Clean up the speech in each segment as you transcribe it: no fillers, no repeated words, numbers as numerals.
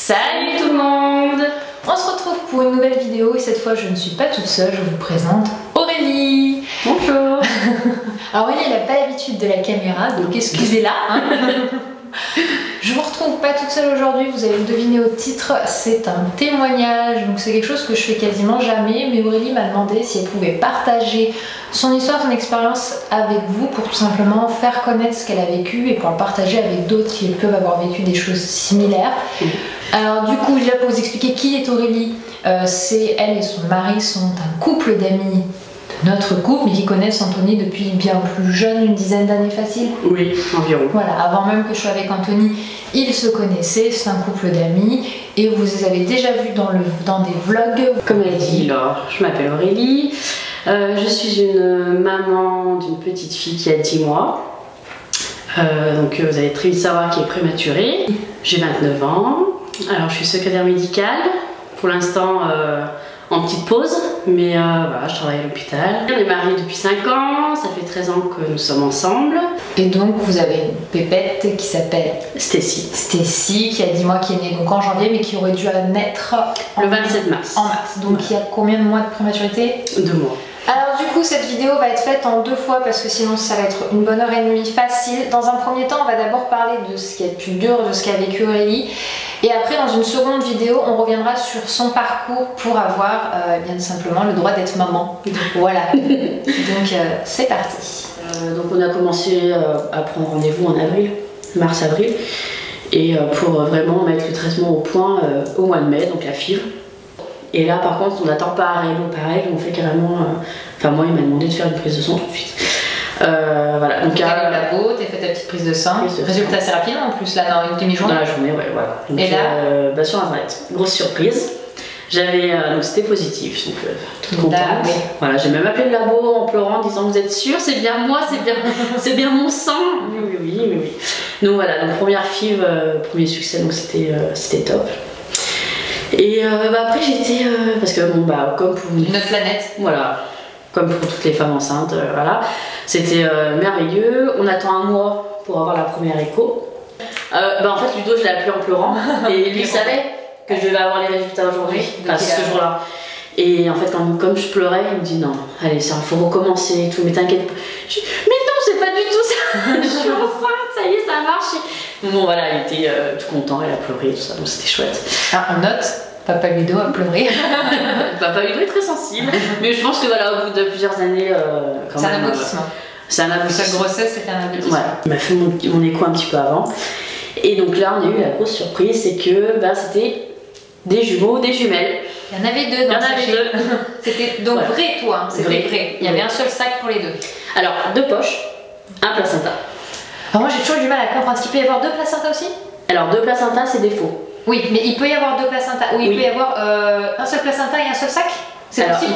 Salut tout le monde! On se retrouve pour une nouvelle vidéo et cette fois je ne suis pas toute seule, je vous présente Aurélie! Bonjour! Alors Aurélie elle n'a pas l'habitude de la caméra donc excusez-la hein. Je vous retrouve pas toute seule aujourd'hui, vous avez le deviné au titre, c'est un témoignage, donc c'est quelque chose que je fais quasiment jamais, mais Aurélie m'a demandé si elle pouvait partager son histoire, son expérience avec vous pour tout simplement faire connaître ce qu'elle a vécu et pour le partager avec d'autres qui peuvent avoir vécu des choses similaires. Alors du coup, déjà pour vous expliquer qui est Aurélie, c'est elle et son mari sont un couple d'amis de notre couple, mais qui connaissent Anthony depuis bien plus jeune, une dizaine d'années facile. Oui, environ. Voilà, avant même que je sois avec Anthony, ils se connaissaient, c'est un couple d'amis et vous les avez déjà vus dans des vlogs. Comme elle dit, Laure, je m'appelle Aurélie, je suis une maman d'une petite fille qui a 10 mois. Donc vous allez très vite savoir qu'elle est prématurée. J'ai 29 ans, alors je suis secrétaire médicale, pour l'instant en petite pause, mais voilà, je travaille à l'hôpital. On est mariés depuis 5 ans, ça fait 13 ans que nous sommes ensemble. Et donc vous avez une pépette qui s'appelle Stacy. Stacy, qui a 10 mois, qui est née donc en janvier, mais qui aurait dû naître le 27 mars. En mars, donc il y a combien de mois de prématurité? 2 mois. Alors du coup cette vidéo va être faite en 2 fois parce que sinon ça va être une bonne heure et demie facile. Dans un premier temps on va d'abord parler de ce qui est le plus dur, de ce qu'a vécu Aurélie. Et après dans une seconde vidéo on reviendra sur son parcours pour avoir bien simplement le droit d'être maman. Voilà, donc c'est parti. Donc on a commencé à prendre rendez-vous en avril, mars-avril. Et pour vraiment mettre le traitement au point au mois de mai, donc la FIV. Et là par contre on n'attend pas à régler pareil, on fait carrément, enfin moi il m'a demandé de faire une prise de sang tout de suite. Voilà. Donc t'as allé au labo, t'as fait ta petite prise de sang, résultat assez rapide en plus là dans une demi-journée. Dans la journée, ouais voilà. Donc, et là bah, sur internet, grosse surprise. J'avais, donc c'était positif, donc toute contente. Oui. Voilà, j'ai même appelé le labo en pleurant en disant vous êtes sûr, c'est bien moi, c'est bien mon sang. Oui. Donc voilà, donc première FIV, premier succès, donc c'était top. Et bah après j'étais, parce que bon bah comme pour notre planète, voilà, comme pour toutes les femmes enceintes, voilà, c'était merveilleux. On attend 1 mois pour avoir la première écho. Bah en fait Ludo je l'ai appelé en pleurant et lui savait que je devais avoir les résultats aujourd'hui, enfin ce jour-là. Et en fait comme je pleurais, il me dit non, allez ça, faut recommencer et tout, mais t'inquiète pas. Mais non c'est pas du tout ça, je suis enceinte, ça y est ça a marché. Donc bon voilà, il était tout content, elle a pleuré, tout ça, donc c'était chouette. Alors on note, Papa Ludo a pleuré. Papa Ludo est très sensible, mais je pense que voilà, au bout de plusieurs années, c'est un aboutissement. C'est un aboutissement. Sa grossesse c'était un aboutissement. Ouais, il m'a fait mon écho un petit peu avant. Et donc là on a eu la grosse surprise, c'est que bah, c'était des jumeaux, des jumelles. Il y en avait 2 dans le sachet. C'était donc voilà. Vrai toi, hein, c'était vrai. Il y avait un seul sac pour les 2. Alors 2 poches, un placenta. Alors moi j'ai toujours du mal à comprendre, est-ce qu'il peut y avoir 2 placentas aussi? Alors 2 placentas c'est des faux. Oui, mais il peut y avoir 2 placentas, ou il peut y avoir un seul placenta et un seul sac? C'est possible?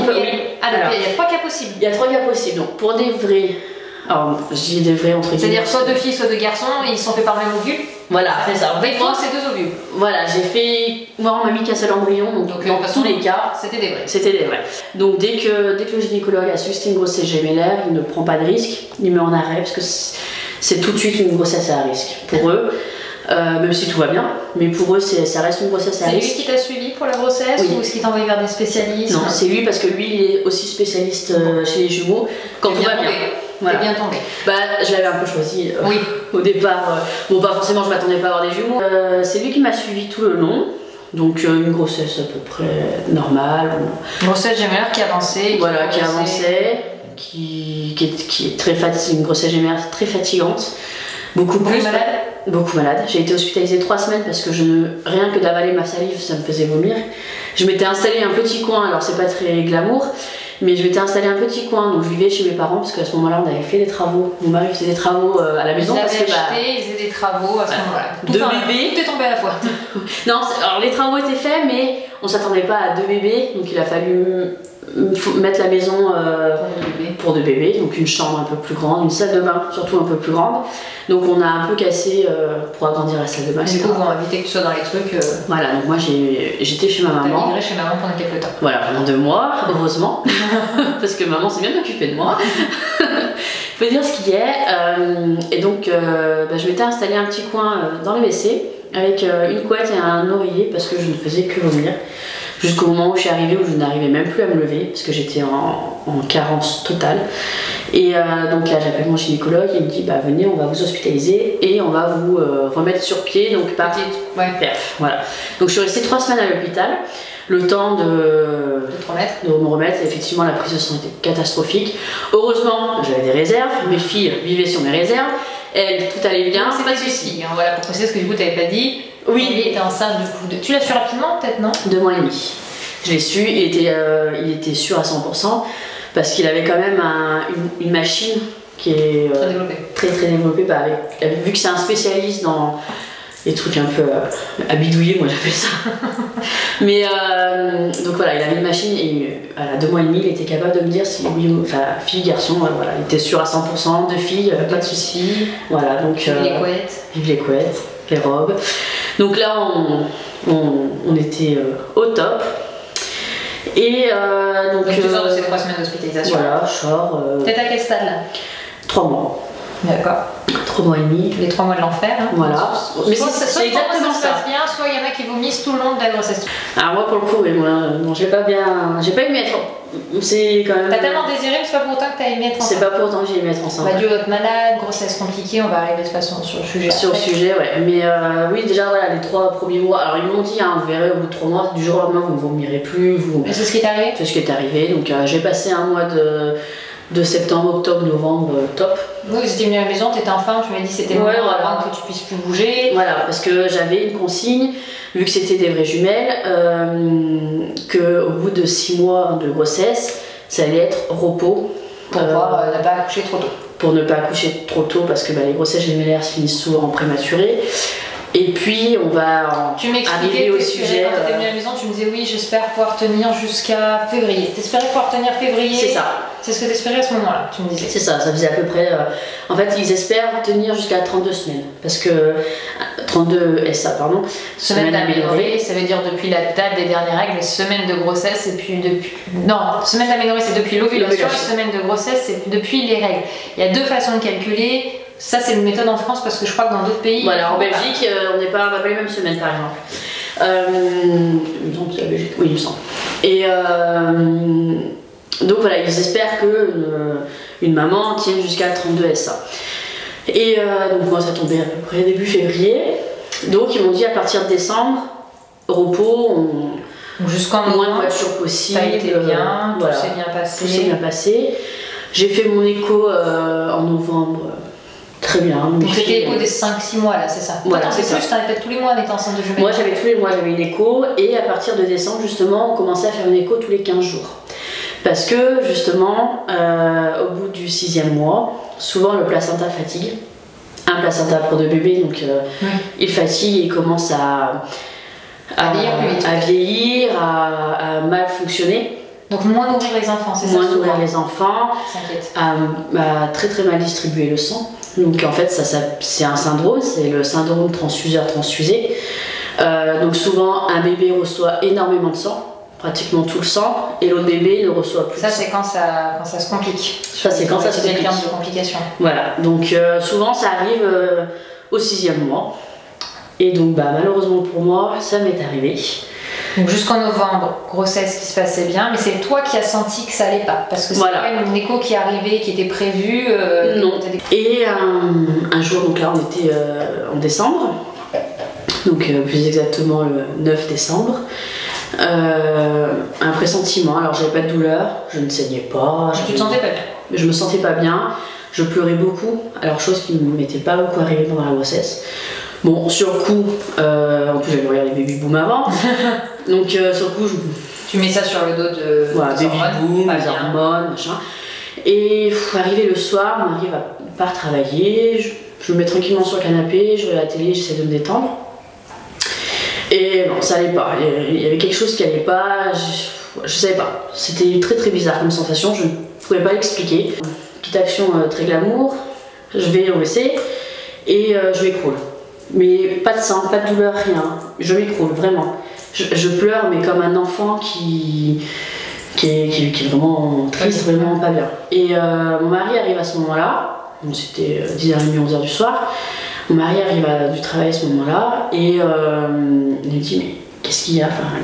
Ah donc il y a 3 cas possibles. Il y a 3 cas possibles, donc pour des vrais, alors je dis des vrais entre guillemets. C'est-à-dire soit 2 filles, soit 2 garçons, et ils sont faits par le même ovule? Voilà, c'est ça. Vrai faux c'est 2 ovules. Voilà, j'ai fait, moi on m'a mis qu'un seul embryon, donc dans tous les cas, c'était des vrais. C'était des vrais. Donc dès que le gynécologue a su que c'était une grossesse gémellaire, il ne prend pas de risque, il met en arrêt parce que c'est tout de suite une grossesse à risque pour eux, même si tout va bien, mais pour eux ça reste une grossesse à risque. C'est lui qui t'a suivi pour la grossesse ou est-ce qu'il t'a envoyé vers des spécialistes? Non, c'est lui parce que lui il est aussi spécialiste chez les jumeaux quand tout va bien. Voilà. Bien tombé. Bah, je l'avais un peu choisi oui. Au départ. Bon, pas forcément, je m'attendais pas à avoir des jumeaux. C'est lui qui m'a suivi tout le long. Donc, une grossesse à peu près normale. Une grossesse gémellaire qui avançait. Voilà, qui avançait. Qui est très fatigante. Une grossesse gémellaire très fatigante. Beaucoup malade. Beaucoup malade. J'ai été hospitalisée 3 semaines parce que rien que d'avaler ma salive, ça me faisait vomir. Je m'étais installée un petit coin, alors c'est pas très glamour. Mais je m'étais installé un petit coin, donc je vivais chez mes parents parce qu'à ce moment-là on avait fait des travaux. Mon mari faisait des travaux à la maison. Ils faisaient des travaux à ce moment-là. 2 bébés. Tout est tombé à la fois. Non, alors les travaux étaient faits, mais on s'attendait pas à 2 bébés, donc il a fallu mettre la maison pour 2 bébés, donc une chambre un peu plus grande, une salle de bain surtout un peu plus grande. Donc on a un peu cassé pour agrandir la salle de bain. Du coup, on va éviter que tu sois dans les trucs. Voilà, donc moi j'étais chez ma maman. T'as migré chez maman pendant quelques temps. Voilà, pendant 2 mois, heureusement, parce que maman s'est bien occupée de moi. Faut dire ce qu'il y a. Et donc, bah, je m'étais installée un petit coin dans les WC. avec une couette et un oreiller parce que je ne faisais que vomir. Jusqu'au moment où je suis arrivée, où je n'arrivais même plus à me lever parce que j'étais en carence totale. Et donc là, j'appelle mon gynécologue, il me dit bah venez, on va vous hospitaliser et on va vous remettre sur pied. Donc perf, voilà. Donc je suis restée 3 semaines à l'hôpital, le temps de me remettre. Et effectivement, la prise de sang était catastrophique. Heureusement, j'avais des réserves, mes filles vivaient sur mes réserves, elles, tout allait bien, c'est pas de souci. Voilà, pour préciser ce que du coup tu n'avais pas dit. Oui. Il était enceinte du coup. Tu l'as su rapidement peut-être, non? 2 mois et demi. Je l'ai su, il était sûr à 100% parce qu'il avait quand même une machine qui est très développée. Bah, vu que c'est un spécialiste dans les trucs un peu à bidouiller, moi j'appelle ça. Mais donc voilà, il avait une machine et à 2 mois et demi, il était capable de me dire si oui, enfin fille, garçon, voilà, il était sûr à 100%, 2 filles, pas de soucis. Voilà, donc. Vive les couettes. Vive les couettes, les robes. Donc là, on était au top. Et donc tu sors de ces 3 semaines d'hospitalisation. Voilà, je sors. T'es à quel stade là? 3 mois. D'accord. 3 mois et demi. Les 3 mois de l'enfer. Hein. Voilà. Mais c'est exactement ça. Se passe bien, soit il y en a qui vomissent tout le long de la grossesse. Alors moi pour le coup, bon, j'ai pas aimé être. C'est quand même. T'as tellement désiré, mais c'est pas pour autant que t'as aimé être enceinte. C'est pas pour autant que j'ai aimé être enceinte. Bah, Dieu votre malade, grossesse compliquée, on va arriver de toute façon sur le sujet. Sur le sujet, ouais. Mais oui, déjà voilà, les 3 premiers mois. Alors ils m'ont dit, hein, vous verrez au bout de 3 mois, du jour au lendemain, vous ne vomirez plus. Et c'est ce qui est arrivé? C'est ce qui est arrivé. Donc j'ai passé un mois de septembre, octobre, novembre, top. Oui, vous étiez venue à la maison, t'étais enfant, tu m'as dit c'était bon avant que tu puisses plus bouger. Voilà, parce que j'avais une consigne, vu que c'était des vraies jumelles, qu'au bout de 6 mois de grossesse, ça allait être repos. Pour pouvoir ne pas accoucher trop tôt. Pour ne pas accoucher trop tôt, parce que les grossesses gémellaires se finissent souvent en prématuré. Et puis on va arriver au sujet. Quand tu étais venue à la maison, tu me disais oui, j'espère pouvoir tenir jusqu'à février. T'espérais pouvoir tenir février? C'est ça. C'est ce que t'espérais à ce moment-là, tu me disais. C'est ça, ça faisait à peu près. En fait, ils espèrent tenir jusqu'à 32 semaines. Parce que 32 SA, pardon. Semaine améliorée, ça veut dire depuis la date des dernières règles, les semaines de grossesse et puis depuis. Non, semaine améliorée, c'est depuis l'ovulation, et semaine de grossesse, c'est depuis les règles. Il y a 2 façons de calculer. Ça, c'est une méthode en France parce que je crois que dans d'autres pays. Voilà, en Belgique, on n'a pas les mêmes semaines par exemple. Il me semble que c'est la Belgique, oui, il me semble. Et donc voilà, ils espèrent qu'une maman tienne jusqu'à 32 SA. Et donc moi, ça tombait à peu près début février. Donc ils m'ont dit à partir de décembre, repos, jusqu'en moins de voitures possible. Ça a été bien, voilà, tout s'est bien passé. Tout s'est bien passé. J'ai fait mon écho en novembre. Très bien. Donc c'était l'écho des 5-6 mois là, c'est ça? Voilà, c'est plus, t'en avais peut-être tous les mois en étant enceinte de jumelles. Moi j'avais tous les mois, j'avais une écho et à partir de décembre justement on commençait à faire une écho tous les 15 jours. Parce que justement au bout du 6e mois, souvent le placenta fatigue. Un placenta pour 2 bébés, donc il fatigue, il commence à vieillir, à mal fonctionner. Donc moins nourrir les enfants, c'est ça? Moins nourrir les enfants, à très très mal distribuer le sang. Donc en fait c'est un syndrome, c'est le syndrome transfuseur-transfusé. Donc souvent un bébé reçoit énormément de sang, pratiquement tout le sang, et l'autre bébé ne reçoit plus. Ça c'est quand ça se complique. Ça c'est quand ça se complique. De complications. Voilà, donc souvent ça arrive au 6e mois. Et donc malheureusement pour moi, ça m'est arrivé. Donc jusqu'en novembre, grossesse qui se passait bien, mais c'est toi qui as senti que ça allait pas, parce que c'est pas une écho qui arrivait, qui était prévue. Non. Et un jour, donc là on était en décembre, donc plus exactement le 9 décembre, un pressentiment, alors j'avais pas de douleur, je ne saignais pas. Tu te sentais pas bien? Je me sentais pas bien, je pleurais beaucoup, alors chose qui ne m'était pas beaucoup arrivée pendant la grossesse. Bon, sur le coup, en plus j'avais regardé Baby Boom avant, donc sur le coup tu mets ça sur le dos de Baby Boom, les hormones, machin. Et arrivé le soir, on arrive à pas travailler, je me mets tranquillement sur le canapé, je regarde la télé, j'essaie de me détendre. Et non, ça allait pas, il y avait quelque chose qui allait pas, je savais pas. C'était très très bizarre comme sensation, je ne pouvais pas l'expliquer. Petite action très glamour, je vais au WC et je m'écroule. Mais pas de sang, pas de douleur, rien. Je m'écroule, vraiment. Je pleure, mais comme un enfant qui est vraiment triste, vraiment pas bien. Et mon mari arrive à ce moment-là, c'était 10h30, 11h du soir, Mon mari arrive du travail à ce moment-là et il me dit mais qu'est-ce qu'il y a, enfin,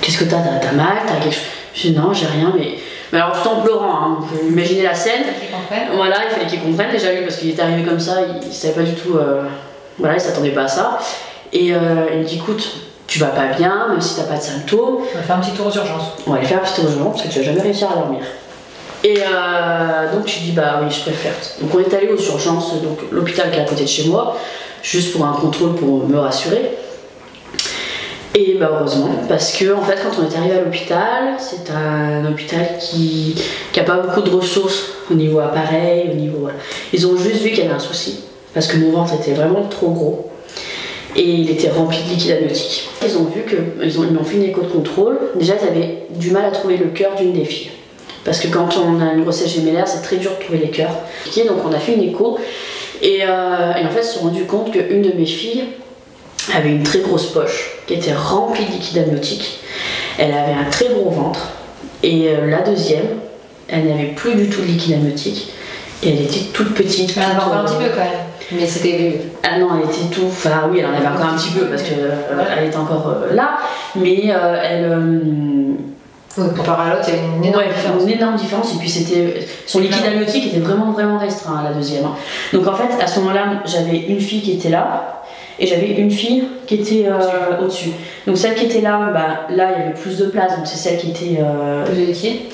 qu'est-ce que t'as mal, t'as quelque chose? Je dis non, j'ai rien, mais alors tout en pleurant, hein, donc imaginez la scène. Voilà, il fallait qu'il comprenne déjà lui parce qu'il était arrivé comme ça, il savait pas du tout, voilà, il s'attendait pas à ça. Et il me dit écoute, tu vas pas bien, même si t'as pas de symptômes. On va faire un petit tour aux urgences. On va aller faire un petit tour aux urgences parce que tu vas jamais réussir à dormir. Et donc je dis bah oui, je préfère. Donc on est allé aux urgences, donc l'hôpital qui est à côté de chez moi, juste pour un contrôle pour me rassurer. Et bah heureusement, parce que en fait quand on est arrivé à l'hôpital, c'est un hôpital qui a pas beaucoup de ressources au niveau appareil, au niveau voilà. Ils ont juste vu qu'il y avait un souci, parce que mon ventre était vraiment trop gros et il était rempli de liquide amniotique. Ils ont vu ils m'ont fait une écho de contrôle. Déjà ils avaient du mal à trouver le cœur d'une des filles, parce que quand on a une grossesse gémellaire, c'est très dur de trouver les cœurs. Donc on a fait une écho et en fait ils se sont rendus compte qu'une de mes filles avait une très grosse poche qui était remplie de liquide amniotique. Elle avait un très gros ventre. Et la deuxième, elle n'avait plus du tout de liquide amniotique. Et elle était toute petite. Elle en avait encore un petit peu quand même. Mais c'était... Ah non, elle était tout... Enfin oui, elle en avait encore un petit peu parce qu'elle était encore là. Mais comparé à l'autre, il y avait une énorme différence. Une énorme différence. Et puis son liquide amniotique était vraiment restreint, la deuxième. Donc en fait, à ce moment-là, j'avais une fille qui était là. Et j'avais une fille qui était au-dessus. Donc celle qui était là, bah, là il y avait plus de place, donc c'est celle qui était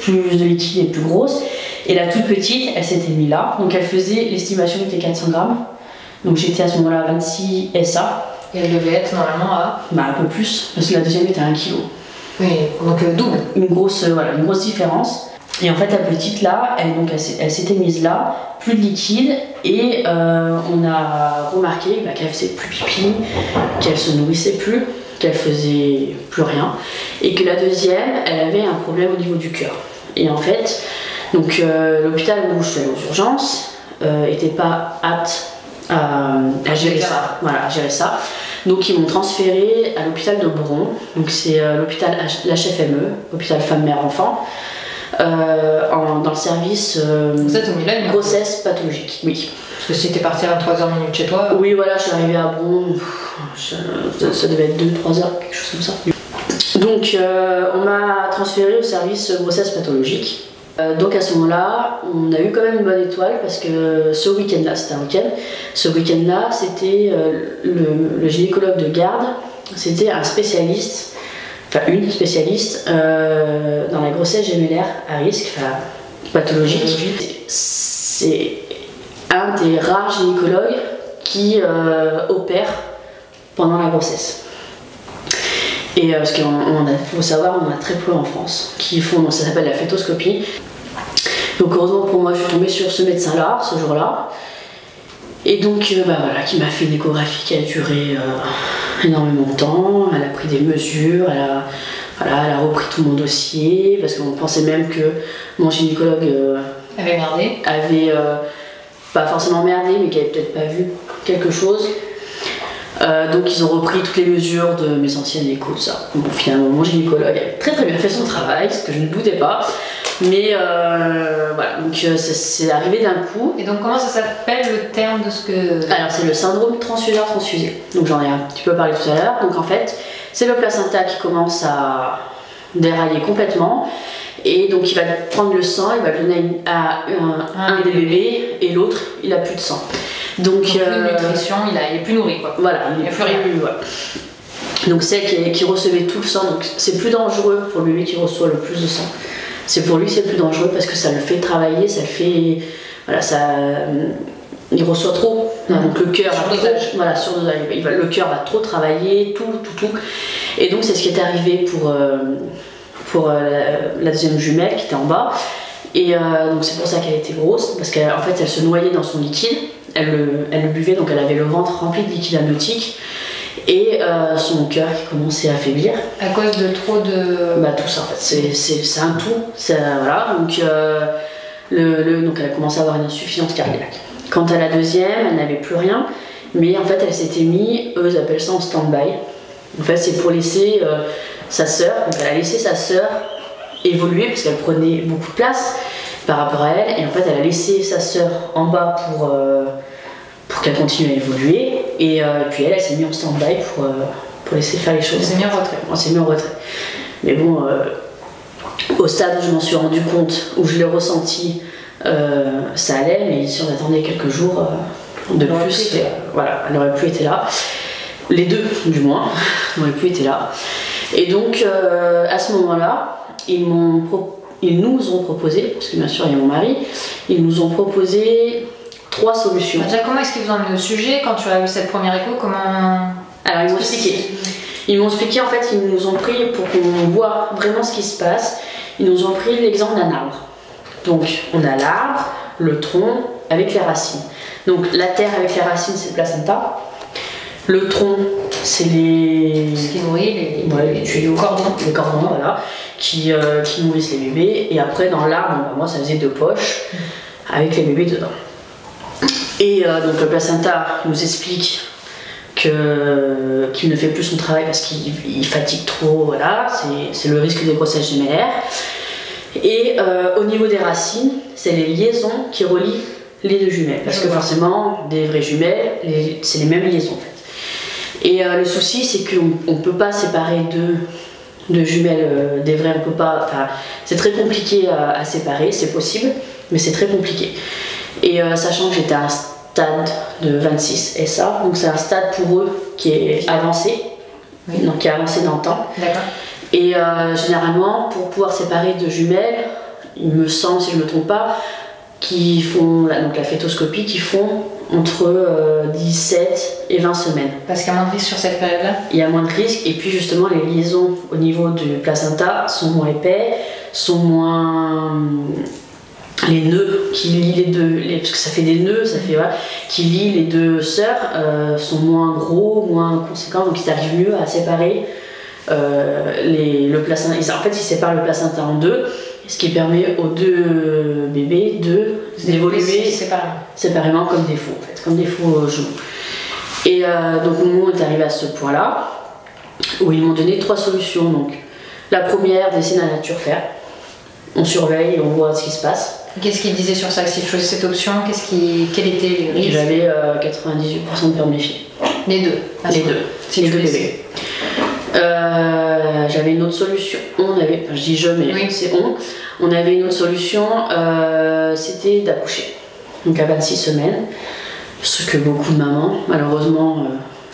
plus de liquide et plus grosse. Et la toute petite, elle s'était mise là. Donc elle faisait, l'estimation était 400 grammes. Donc j'étais à ce moment-là à 26 SA. Et elle devait être normalement à un peu plus, parce que la deuxième était à 1 kg. Oui, donc double. Une grosse différence. Et en fait, la petite là, elle s'était mise là, plus de liquide, et on a remarqué qu'elle faisait plus pipi, qu'elle se nourrissait plus, qu'elle faisait plus rien, et que la deuxième, elle avait un problème au niveau du cœur. Et en fait, donc l'hôpital où je suis allée aux urgences était pas apte à gérer ça. Voilà, à gérer ça. Donc ils m'ont transférée à l'hôpital de Bron, donc c'est l'hôpital l'HFME, hôpital femme-mère-enfant. Dans le service grossesse pathologique, oui. Parce que si t'es parti à 23h minutes chez toi... Oui, voilà, je suis arrivée à Bron, ça devait être 2-3 heures, quelque chose comme ça. Donc on m'a transférée au service grossesse pathologique. Donc à ce moment-là, on a eu quand même une bonne étoile parce que ce week-end-là, c'était un week-end, ce week-end-là, c'était le gynécologue de garde, c'était un spécialiste, enfin une spécialiste dans la grossesse gémellaire à risque, enfin pathologique. C'est un des rares gynécologues qui opère pendant la grossesse. Et parce qu'il faut savoir, on a très peu en France qui font, ça s'appelle la fœtoscopie. Donc heureusement pour moi, je suis tombée sur ce médecin-là, ce jour-là. Et donc, voilà, qui m'a fait une échographie qui a duré énormément de temps. Elle a pris des mesures, elle a repris tout mon dossier, parce qu'on pensait même que mon gynécologue avait pas forcément merdé, mais qui avait peut-être pas vu quelque chose. Donc ils ont repris toutes les mesures de mes anciennes échos, tout ça. Bon, finalement, mon gynécologue a très bien fait son travail, ce que je ne doutais pas. Mais voilà, donc c'est arrivé d'un coup. Et donc comment ça s'appelle le terme de ce que... Alors c'est le syndrome transfuseur transfusé. Donc j'en ai un petit peu parlé tout à l'heure. Donc en fait, c'est le placenta qui commence à dérailler complètement. Et donc il va prendre le sang, il va le donner à un des bébés, et l'autre, il a plus de sang. Donc plus de nutrition, il est plus nourri quoi. Voilà, il n'y a plus rien. Voilà. Donc celle qui recevait tout le sang, donc c'est plus dangereux pour le bébé qui reçoit le plus de sang. C'est pour lui c'est le plus dangereux parce que ça le fait travailler, ça le fait, voilà, il reçoit trop. Donc le cœur surdosage. Le cœur va trop travailler, tout. Et donc c'est ce qui est arrivé pour la deuxième jumelle qui était en bas. Et donc c'est pour ça qu'elle était grosse, parce qu'en fait elle se noyait dans son liquide, elle le buvait, donc elle avait le ventre rempli de liquide amniotique, et son cœur qui commençait à faiblir. À cause de trop de... tout ça en fait, c'est un tout, voilà, donc, donc elle a commencé à avoir une insuffisance cardiaque. Quant à la deuxième, elle n'avait plus rien, mais en fait elle s'était mise, eux ils appellent ça en stand-by. En fait c'est pour laisser sa sœur, donc elle a laissé sa sœur évoluer parce qu'elle prenait beaucoup de place par rapport à elle, et en fait elle a laissé sa sœur en bas pour qu'elle continue à évoluer. Et puis elle s'est mise en stand-by pour laisser faire les choses. Elle s'est mise en retrait. On s'est mis en retrait. Mais bon, au stade où je m'en suis rendu compte, où je l'ai ressenti, ça allait, mais si on attendait quelques jours de plus, voilà, elle n'aurait plus été là. Les deux, du moins, n'auraient plus été là. Et donc, à ce moment-là, ils nous ont proposé, parce que bien sûr il y a mon mari, ils nous ont proposé 3 solutions. Déjà, comment est-ce qu'ils vous ont amené au sujet quand tu as eu cette première écho? Comment... Alors ils m'ont expliqué. Ils m'ont expliqué, en fait, ils nous ont pris pour qu'on voit vraiment ce qui se passe. Ils nous ont pris l'exemple d'un arbre. Donc on a l'arbre, le tronc avec les racines. Donc la terre avec les racines, c'est le placenta. Le tronc, c'est les... Ce qui nourrit les tuyaux, les cordons, voilà, qui nourrissent les bébés. Et après, dans l'arbre, bah, moi, ça faisait 2 poches avec les bébés dedans. Et donc le placenta nous explique qu'il ne fait plus son travail parce qu'il fatigue trop, voilà, c'est le risque des grossesses gémellaires. Et au niveau des racines, c'est les liaisons qui relient les 2 jumelles. Parce que forcément, des vraies jumelles, c'est les mêmes liaisons en fait. Et le souci, c'est qu'on ne peut pas séparer deux jumelles des vraies, on peut pas, c'est très compliqué à séparer, c'est possible, mais c'est très compliqué. Et sachant que j'étais à un stade de 26 SA, donc c'est un stade pour eux qui est avancé, donc qui est avancé dans le temps. D'accord. Et généralement, pour pouvoir séparer 2 jumelles, il me semble, si je ne me trompe pas, qui font donc la fétoscopie, qui font entre 17 et 20 semaines. Parce qu'il y a moins de risques sur cette période-là? Il y a moins de risques, et puis justement les liaisons au niveau du placenta sont moins épais, sont moins... les nœuds qui lient les deux, parce que ça fait des nœuds, ça fait, voilà, qui lient les 2 sœurs sont moins gros, moins conséquents, donc ils arrivent mieux à séparer le placenta. En fait, ils séparent le placenta en 2, ce qui permet aux 2 bébés d'évoluer séparément comme des faux, en fait, comme des faux genoux. Et donc nous on est arrivé à ce point-là où ils m'ont donné 3 solutions. Donc la première, laisser la nature faire. On surveille et on voit ce qui se passe. Qu'est-ce qu'ils disaient sur ça? Si je choisis cette option, quel était les risques? J'avais 98% de permis. Les 2? Les 2. Si les 2 bébés. J'avais une autre solution. Je dis je, mais oui, c'est on avait une autre solution, c'était d'accoucher. Donc à 26 semaines. Ce que beaucoup de mamans, malheureusement,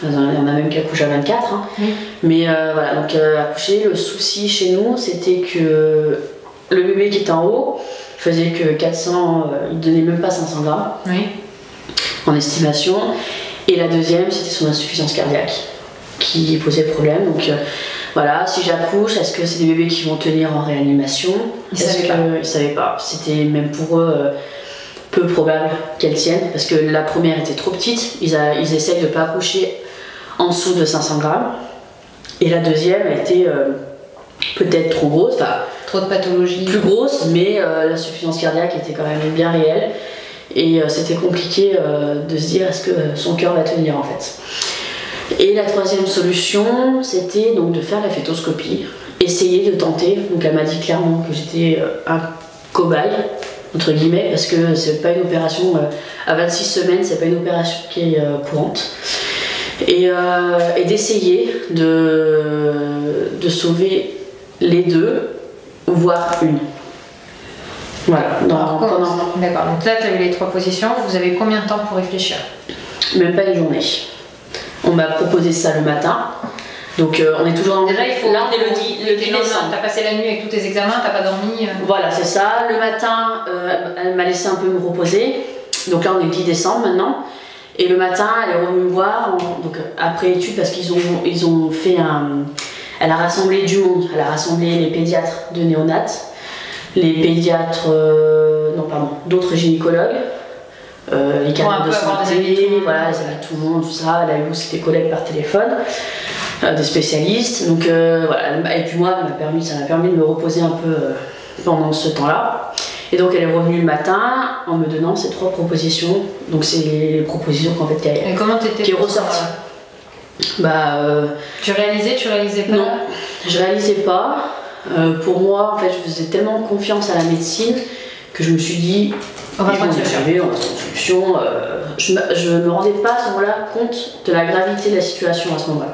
il y en a même qui accouchent à 24. Hein. Oui. Mais voilà, donc accoucher, le souci chez nous, c'était que le bébé qui était en haut faisait que 400, il donnait même pas 500 grammes en estimation. Et la deuxième, c'était son insuffisance cardiaque qui posait problème. Donc voilà, si j'accouche, est-ce que c'est des bébés qui vont tenir en réanimation? Ils savaient pas. C'était même pour eux peu probable qu'elles tiennent parce que la première était trop petite. Ils essayent de pas accoucher en dessous de 500 grammes. Et la deuxième a été peut-être trop grosse, trop de pathologie, plus grosse, mais l'insuffisance cardiaque était quand même bien réelle. Et c'était compliqué de se dire est-ce que son cœur va tenir en fait. Et la troisième solution, c'était donc de faire la fétoscopie, essayer de tenter. Donc elle m'a dit clairement que j'étais un cobaye, entre guillemets, parce que c'est pas une opération, à 26 semaines, c'est pas une opération qui est courante. Et d'essayer de sauver les 2, voire une. Voilà. D'accord, donc là tu as eu les 3 positions, vous avez combien de temps pour réfléchir? Même pas une journée. On m'a proposé ça le matin, donc on est toujours dans déjà il faut... Là on est le 10 décembre. T'as passé la nuit avec tous tes examens, t'as pas dormi Voilà, c'est ça. Le matin, elle m'a laissé un peu me reposer, donc là on est le 10 décembre maintenant. Et le matin, elle est revenue me voir, donc après étude, parce qu'ils ont fait un... Elle a rassemblé du monde, elle a rassemblé les pédiatres de néonates, les pédiatres, d'autres gynécologues, les cadres de santé, voilà, ils avaient tout le monde, tout ça, elle a eu aussi des collègues par téléphone, des spécialistes, donc voilà, et puis moi, ça m'a permis de me reposer un peu pendant ce temps-là. Et donc elle est revenue le matin en me donnant ces 3 propositions, donc c'est les propositions qu'en fait qui est ressortie. Tu réalisais pas? Non, je réalisais pas. Pour moi, en fait, je faisais tellement confiance à la médecine que je me suis dit, on va trouver une solution. Je me rendais pas à ce moment-là compte de la gravité de la situation à ce moment-là.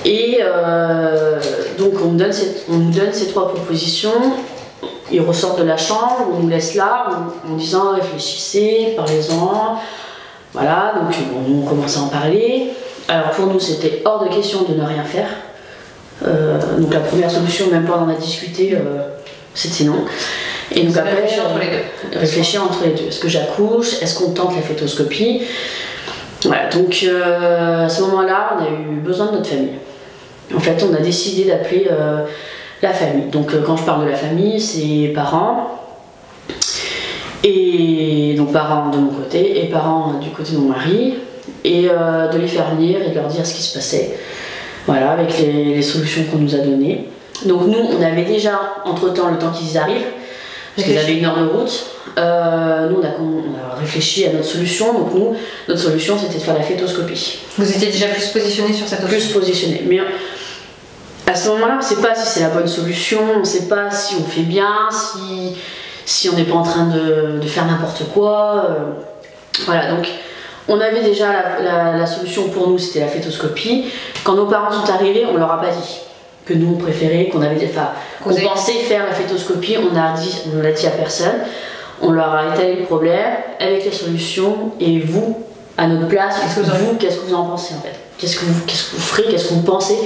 Et donc on nous donne ces 3 propositions. Ils ressortent de la chambre, on nous laisse là en disant réfléchissez, parlez-en. Voilà, donc bon, on commence à en parler. Alors pour nous c'était hors de question de ne rien faire. Donc la première solution, même pas on en a discuté, c'était non. Et donc après, réfléchir entre les deux. Est-ce que j'accouche? Est-ce qu'on tente la fétoscopie? Voilà, donc à ce moment-là, on a eu besoin de notre famille. En fait, on a décidé d'appeler la famille. Donc quand je parle de la famille, c'est parents. Et donc parents de mon côté et parents du côté de mon mari. Et de les faire venir et de leur dire ce qui se passait. Voilà, avec les solutions qu'on nous a données. Donc nous, on avait déjà, entre-temps, le temps qu'ils arrivent, parce qu'ils avaient 1 heure de route. Nous, on a réfléchi à notre solution. Donc nous, notre solution, c'était de faire la fétoscopie. Vous étiez déjà plus positionné sur cette option? Plus positionné. Mais à ce moment-là, on ne sait pas si c'est la bonne solution, on ne sait pas si on fait bien, si on n'est pas en train de faire n'importe quoi. Voilà, donc on avait déjà la solution pour nous, c'était la fétoscopie. Quand nos parents sont arrivés, on leur a pas dit que nous on préférait, qu'on pensait faire la fétoscopie, on l'a dit à personne. On leur a étalé le problème avec les solutions et vous, à notre place, qu'est-ce que vous en pensez en fait? Qu'est-ce que vous ferez? Qu'est-ce que vous pensez?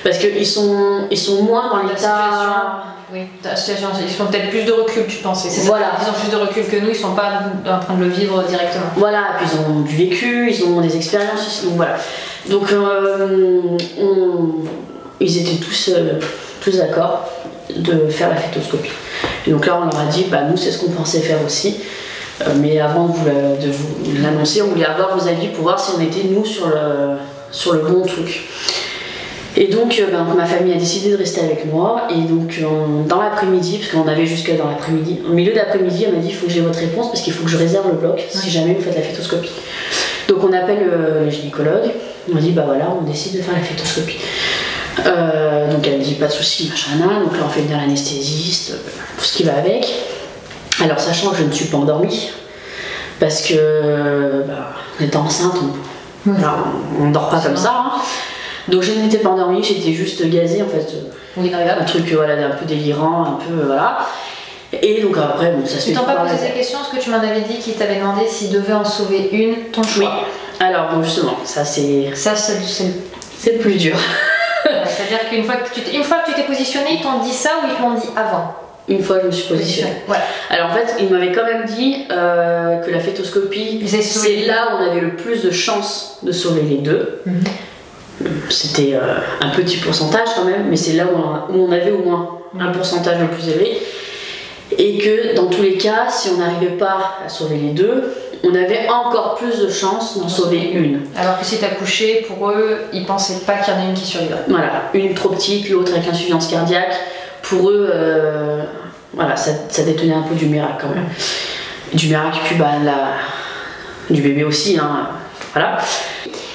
Parce qu'ils sont moins dans l'état. Oui, la situation, ils ont peut-être plus de recul, tu penses. Voilà. Ils ont plus de recul que nous, ils sont pas en train de le vivre directement. Voilà, puis ils ont du vécu, ils ont des expériences, donc voilà. Donc ils étaient tous d'accord de faire la fétoscopie. Et donc là, on leur a dit, bah nous, c'est ce qu'on pensait faire aussi. Mais avant de vous l'annoncer, on voulait avoir vos avis pour voir si on était, nous, sur le bon truc. Et donc ma famille a décidé de rester avec moi. Et donc dans l'après-midi, parce qu'on avait jusque dans l'après-midi, au milieu d'après-midi, elle m'a dit il faut que j'ai votre réponse parce qu'il faut que je réserve le bloc si jamais vous faites la fétoscopie. Donc on appelle le gynécologue, on dit bah voilà, on décide de faire la fétoscopie. Donc elle me dit pas de soucis, machin. Donc là on fait venir l'anesthésiste, tout ce qui va avec. Alors sachant que je ne suis pas endormie, parce que en étant enceinte, on dort pas comme ça. Hein. Donc je n'étais pas endormie, j'étais juste gazée en fait. Oui, un truc voilà, un peu délirant, un peu voilà. Et donc après, bon, ça se fait. Tu t'en pas posé cette question, ce que tu m'en avais dit, qu'il t'avait demandé s'il devait en sauver une, ton choix. Oui. Alors bon, justement, ça c'est le plus dur. C'est-à-dire qu'une fois que tu t'es positionné, ils t'ont dit ça ou ils te l'ont dit avant? Une fois je me suis positionnée. Voilà. Alors en fait, ils m'avaient quand même dit que la fétoscopie, c'est là où on avait le plus de chances de sauver les deux. C'était un petit pourcentage quand même, mais c'est là où on avait au moins un pourcentage le plus élevé. Et que dans tous les cas, si on n'arrivait pas à sauver les deux, on avait encore plus de chances d'en sauver une. Alors que si t'as couché, pour eux, ils pensaient pas qu'il y en a une qui survivrait. Voilà, une trop petite, l'autre avec insuffisance cardiaque. Pour eux, voilà, ça détenait un peu du miracle quand même. Du miracle, puis du bébé aussi, hein, voilà.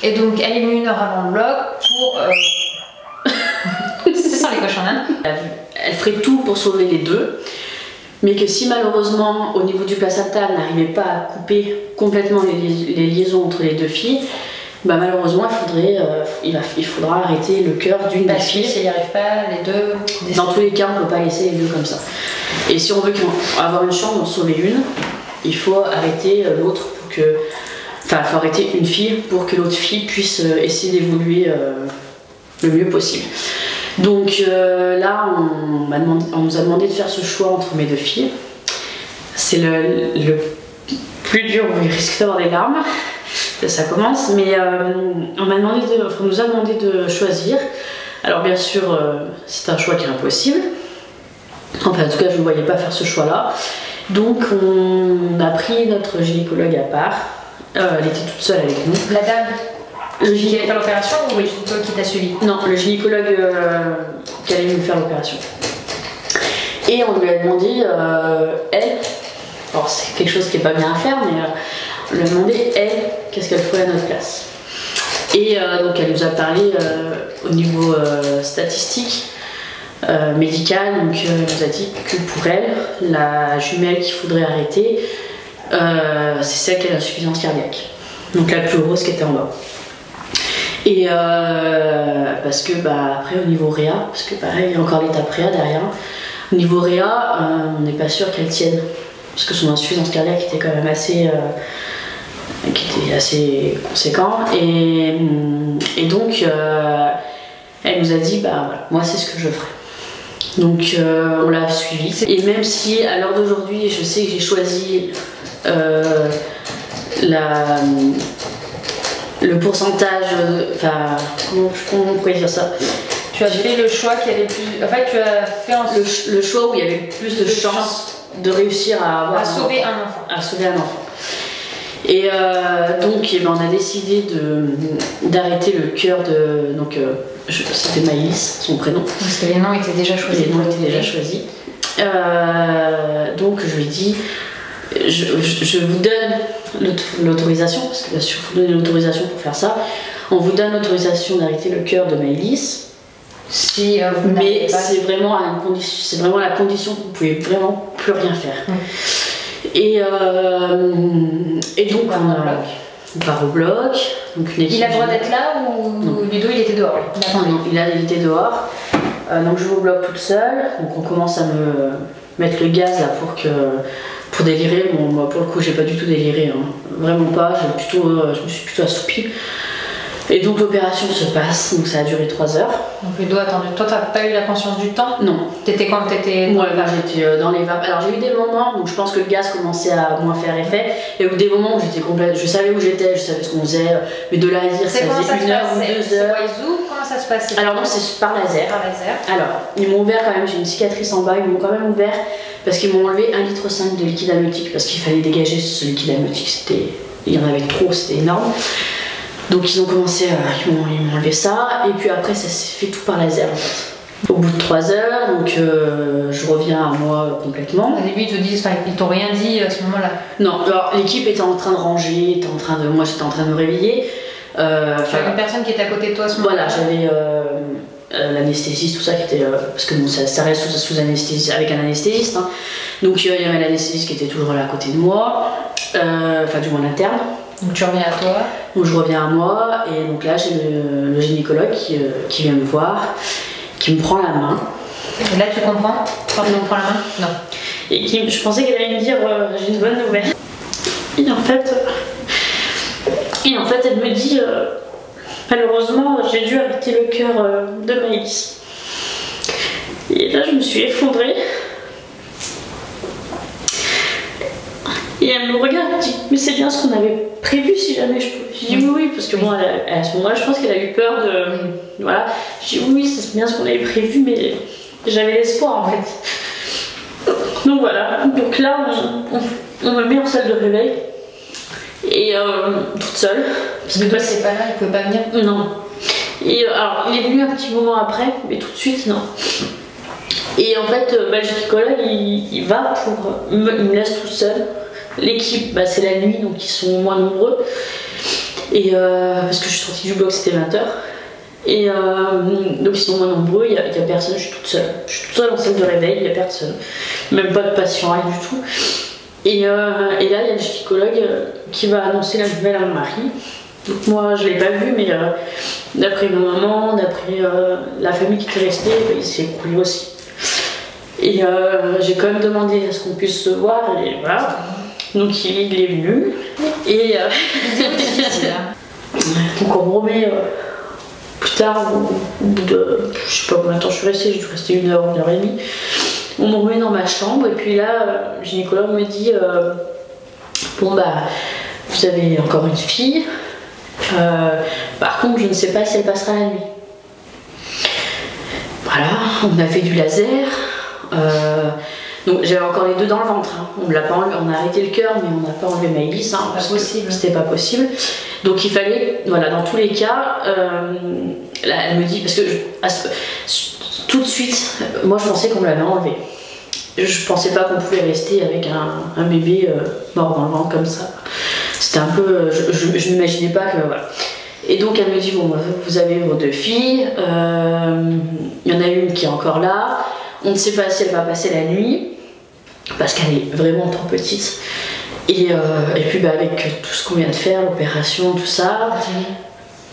Et donc elle est venue 1 heure avant le bloc pour... C'est ça les cochons d'Inde. Elle ferait tout pour sauver les deux, mais que si malheureusement au niveau du placenta elle n'arrivait pas à couper complètement les liaisons entre les deux filles, bah malheureusement il faudra arrêter le cœur d'une des filles. Si elle n'y arrive pas, les deux... Dans tous les cas on ne peut pas laisser les deux comme ça. Et si on veut avoir une chance d'en sauver une, il faut arrêter l'autre pour que... Enfin, il faut arrêter une fille pour que l'autre fille puisse essayer d'évoluer le mieux possible. Donc là, on nous a demandé de faire ce choix entre mes deux filles. C'est le plus dur, où il risque d'avoir des larmes, ça commence, mais on nous a demandé de choisir. Alors bien sûr, c'est un choix qui est impossible. Enfin, en tout cas, je ne voyais pas faire ce choix-là. Donc on a pris notre gynécologue à part. Elle était toute seule avec nous. La dame qui allait faire l'opération ou le gynécologue qui t'a suivi? Non, le gynécologue qui allait nous faire l'opération. Et on lui a demandé, elle, alors c'est quelque chose qui n'est pas bien à faire, mais on lui a demandé, elle, qu'est-ce qu'elle ferait à notre place. Et donc elle nous a parlé au niveau statistique. médicale. Donc elle nous a dit que pour elle, la jumelle qu'il faudrait arrêter, c'est celle qui a l'insuffisance cardiaque. Donc la plus grosse qui était en bas. Et parce que après au niveau réa, parce que pareil il y a encore l'étape réa derrière, au niveau réa on n'est pas sûr qu'elle tienne, parce que son insuffisance cardiaque était quand même assez conséquent, et donc elle nous a dit voilà, moi c'est ce que je ferai. Donc on l'a suivi, et même si à l'heure d'aujourd'hui je sais que j'ai choisi le pourcentage, comment on pourrait dire ça, tu as fait le choix qui avait plus, en fait tu as fait le choix où il y avait plus de chances de réussir à sauver un enfant. À sauver un enfant. Et donc on a décidé d'arrêter le cœur de, donc c'était Maïlis, son prénom. Parce que les noms étaient déjà choisis. Les noms étaient déjà choisis. Donc je lui ai dit, je vous donne l'autorisation, parce que bien sûr il faut donner l'autorisation pour faire ça. On vous donne l'autorisation d'arrêter le cœur de Maïlis. Mais c'est vraiment la condition que vous pouvez vraiment plus rien faire. Et donc on part au bloc. Donc il a le droit d'être là ou Ludo il était dehors? Non, il était dehors. Donc je vais au bloc toute seule. Donc on commence à me mettre le gaz là pour délirer. Bon, moi pour le coup j'ai pas du tout déliré, hein. Vraiment pas. Je me suis plutôt assoupie. Et donc l'opération se passe, donc ça a duré 3 heures. Donc Ludo, attends, toi t'as pas eu la conscience du temps? Non. T'étais quand t'étais dans les vapes? J'étais dans les vapes. Alors j'ai eu des moments où je pense que le gaz commençait à moins faire effet, et des moments où j'étais complète, je savais où j'étais, je savais ce qu'on faisait, mais de là à dire ça faisait 1 heure ou 2 heures. Comment ça se passe? Alors non, c'est par laser. Alors ils m'ont ouvert quand même, j'ai une cicatrice en bas, ils m'ont quand même ouvert parce qu'ils m'ont enlevé 1,5 litre de liquide amniotique, parce qu'il fallait dégager ce liquide amniotique, il y en avait trop, c'était énorme. Donc ils ont commencé, ils m'ont enlevé ça, et puis après ça s'est fait tout par laser en fait. Au bout de 3 heures, donc je reviens à moi complètement. Au début ils te disent, ils t'ont rien dit à ce moment-là? Non, alors l'équipe était en train de ranger, moi j'étais en train de me réveiller. Tu avais une personne qui était à côté de toi à ce moment-là? Voilà, j'avais l'anesthésiste, tout ça qui était, parce que bon, ça reste sous anesthésie, avec un anesthésiste, hein. Donc il y avait l'anesthésiste qui était toujours là à côté de moi, enfin du moins l'interne. Donc tu reviens à toi? Donc je reviens à moi, et donc là j'ai le gynécologue qui vient me voir, qui me prend la main. Et là tu comprends? Quand il me prend la main? Non. Et je pensais qu'elle allait me dire j'ai une bonne nouvelle. Et en fait elle me dit malheureusement j'ai dû arrêter le cœur de Maïlis. Et là je me suis effondrée. Et elle me regarde et me dit, mais c'est bien ce qu'on avait prévu si jamais je peux. Je dis oui, parce que moi, à ce moment-là, je pense qu'elle a eu peur de. Voilà. Je dis oui, c'est bien ce qu'on avait prévu, mais j'avais l'espoir en fait. Donc voilà. Donc là, on me met en salle de réveil. Et toute seule. Parce que toi, c'est pas là, il pouvait pas venir? Non. Et alors, il est venu un petit moment après, mais tout de suite, non. Et en fait, le gynécologue, il va il me laisse toute seule. L'équipe, c'est la nuit, donc ils sont moins nombreux. Et parce que je suis sortie du bloc, c'était 20h. Et donc ils sont moins nombreux, il y a personne, je suis toute seule. Je suis toute seule en salle de réveil, il n'y a personne. Même pas de patient, rien du tout. Et là, il y a le gynécologue qui va annoncer la nouvelle à mon mari. Donc moi, je ne l'ai pas vu, mais d'après ma maman, d'après la famille qui était restée, il s'est écroulé aussi. Et j'ai quand même demandé à ce qu'on puisse se voir, et voilà. Donc il est venu. Et donc on me remet plus tard, au bout de, je sais pas combien de temps je suis restée, j'ai dû rester 1 heure, 1 heure et demie. On me remet dans ma chambre, et puis là, le gynécologue me dit bon vous avez encore une fille, par contre je ne sais pas si elle passera la nuit. Voilà, on a fait du laser. Donc j'avais encore les 2 dans le ventre, hein. On l'a pas enlevé, on a arrêté le cœur, mais on n'a pas enlevé Maïlis, hein, parce que c'était pas possible. Donc il fallait, voilà, dans tous les cas, là, elle me dit, parce que tout de suite, moi je pensais qu'on me l'avait enlevé. Je pensais pas qu'on pouvait rester avec un bébé mort dans le ventre comme ça. C'était un peu, je n'imaginais pas que, voilà. Et donc elle me dit, bon, vous avez vos 2 filles, il y en a une qui est encore là, on ne sait pas si elle va passer la nuit, parce qu'elle est vraiment trop petite. Et puis bah, avec tout ce qu'on vient de faire, l'opération, tout ça,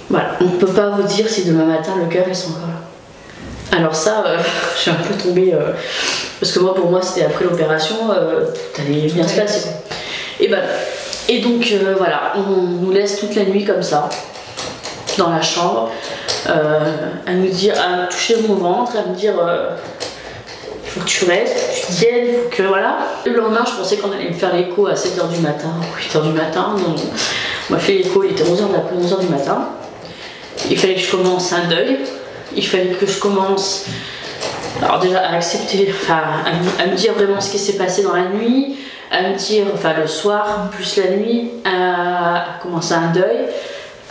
voilà, on ne peut pas vous dire si demain matin le cœur est encore là. Alors ça, je suis un peu tombée, parce que moi pour moi c'était après l'opération, tout allait bien se passer. Et donc voilà, on nous laisse toute la nuit comme ça, dans la chambre, à nous dire, à toucher mon ventre, à me dire il faut que tu restes, tu tiennes, il faut que voilà. Le lendemain, je pensais qu'on allait me faire l'écho à 7h du matin, 8h du matin. Non, on m'a fait l'écho, il était 11h du matin. Il fallait que je commence un deuil, il fallait que je commence, alors déjà à accepter, enfin à me dire vraiment ce qui s'est passé dans la nuit, à me dire, enfin le soir plus la nuit, à commencer un deuil,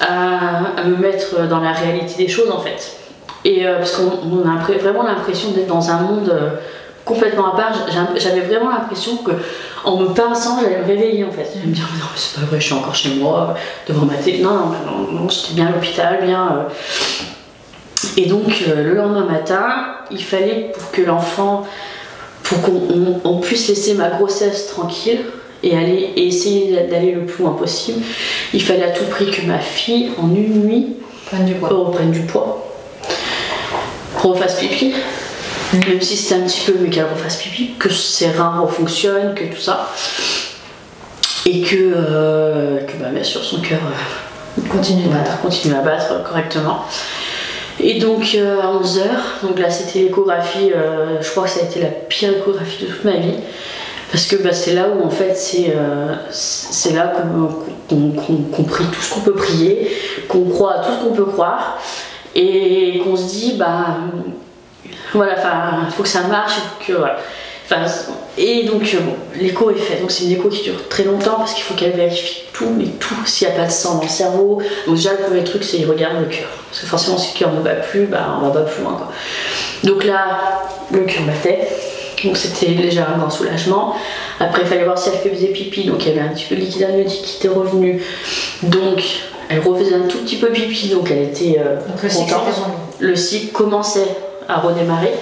à me mettre dans la réalité des choses en fait. Et parce qu'on a vraiment l'impression d'être dans un monde complètement à part. J'avais vraiment l'impression qu'en me pinçant, j'allais me réveiller en fait. J'allais me dire, mais non, mais c'est pas vrai, je suis encore chez moi, devant ma télé. Non, j'étais bien à l'hôpital, bien. Et donc, le lendemain matin, il fallait pour que l'enfant, pour qu'on puisse laisser ma grossesse tranquille et essayer d'aller le plus loin possible, il fallait à tout prix que ma fille, en une nuit, reprenne du poids. Refasse pipi, même si c'était un petit peu, mais qu'elle refasse pipi, que ses reins refonctionnent, que tout ça, et que bah, bien sûr son cœur continue à battre correctement. Et donc à 11h, donc là c'était l'échographie, je crois que ça a été la pire échographie de toute ma vie, parce que bah, c'est là où en fait c'est là qu'on prie tout ce qu'on peut prier, qu'on croit à tout ce qu'on peut croire. Et qu'on se dit, bah voilà, il faut que ça marche, il faut que voilà. Et donc, bon, l'écho est fait. Donc, c'est une écho qui dure très longtemps parce qu'il faut qu'elle vérifie tout, mais tout, s'il n'y a pas de sang dans le cerveau. Donc, déjà, le premier truc, c'est qu'il regarde le cœur. Parce que forcément, si le cœur ne bat plus, bah, on va pas plus loin, quoi. Donc là, le cœur battait. Donc, c'était déjà un grand soulagement. Après, il fallait voir si elle faisait pipi. Donc, il y avait un petit peu de liquide amniotique qui était revenu. Donc, elle refaisait un tout petit peu pipi, donc elle était contente. Le cycle commençait à redémarrer.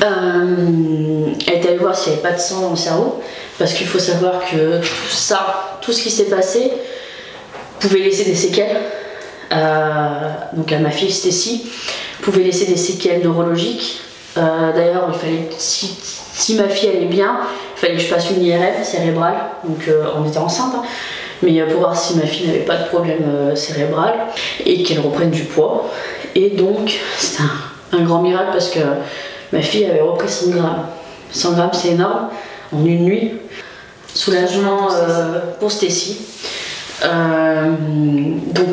Elle était allée voir s'il n'y avait pas de sang dans le cerveau, parce qu'il faut savoir que tout ça, tout ce qui s'est passé, pouvait laisser des séquelles. Donc à ma fille Stécie, pouvait laisser des séquelles neurologiques. D'ailleurs, il fallait, si ma fille allait bien, il fallait que je passe une IRM cérébrale, donc on était enceinte. Hein. Mais pour voir si ma fille n'avait pas de problème cérébral et qu'elle reprenne du poids. Et donc, c'est un grand miracle parce que ma fille avait repris 100 grammes. 100 grammes, c'est énorme, en une nuit. Soulagement pour Stécie. Donc,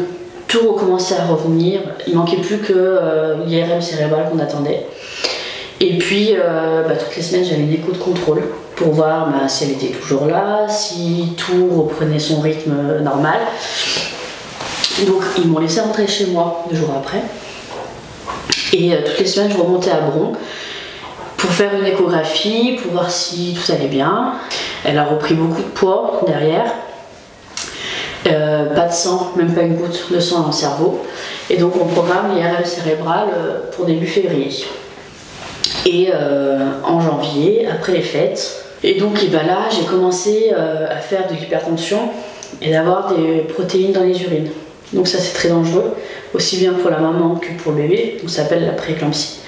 tout recommençait à revenir. Il manquait plus que l'IRM cérébral qu'on attendait. Et puis, toutes les semaines, j'avais une écho de contrôle pour voir si elle était toujours là, si tout reprenait son rythme normal. Donc, ils m'ont laissé rentrer chez moi 2 jours après. Et toutes les semaines, je remontais à Bron pour faire une échographie, pour voir si tout allait bien. Elle a repris beaucoup de poids derrière. Pas de sang, même pas une goutte de sang dans le cerveau. Et donc, on programme l'IRM cérébral pour début février. Et en janvier, après les fêtes. Et donc là, j'ai commencé à faire de l'hypertension et d'avoir des protéines dans les urines. Donc ça, c'est très dangereux, aussi bien pour la maman que pour le bébé. Donc ça s'appelle la prééclampsie.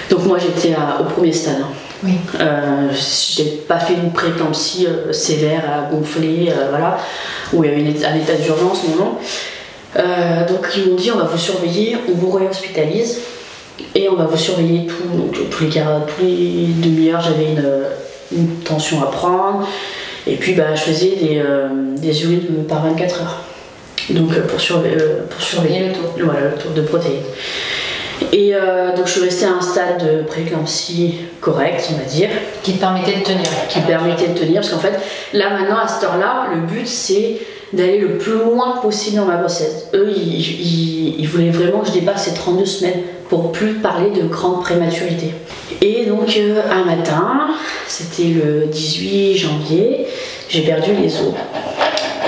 Donc moi, j'étais au premier stade. Hein. Oui. J'ai pas fait une prééclampsie sévère à gonfler, voilà, où il y avait un état d'urgence, non. Donc ils m'ont dit, on va vous surveiller, on vous réhospitalise. Et on va vous surveiller tout, donc tous les demi-heures, j'avais une tension à prendre. Et puis je faisais des urines par 24 heures. Donc pour surveiller le taux. Voilà, le taux de protéines. Et donc je suis restée à un stade de prééclampsie correct, on va dire. Qui te permettait de tenir. Qui permettait de tenir, parce qu'en fait, là maintenant, à cette heure-là, le but c'est d'aller le plus loin possible dans ma grossesse. Eux, ils voulaient vraiment que je dépasse ces 32 semaines pour plus parler de grande prématurité. Et donc un matin, c'était le 18 janvier, j'ai perdu les os.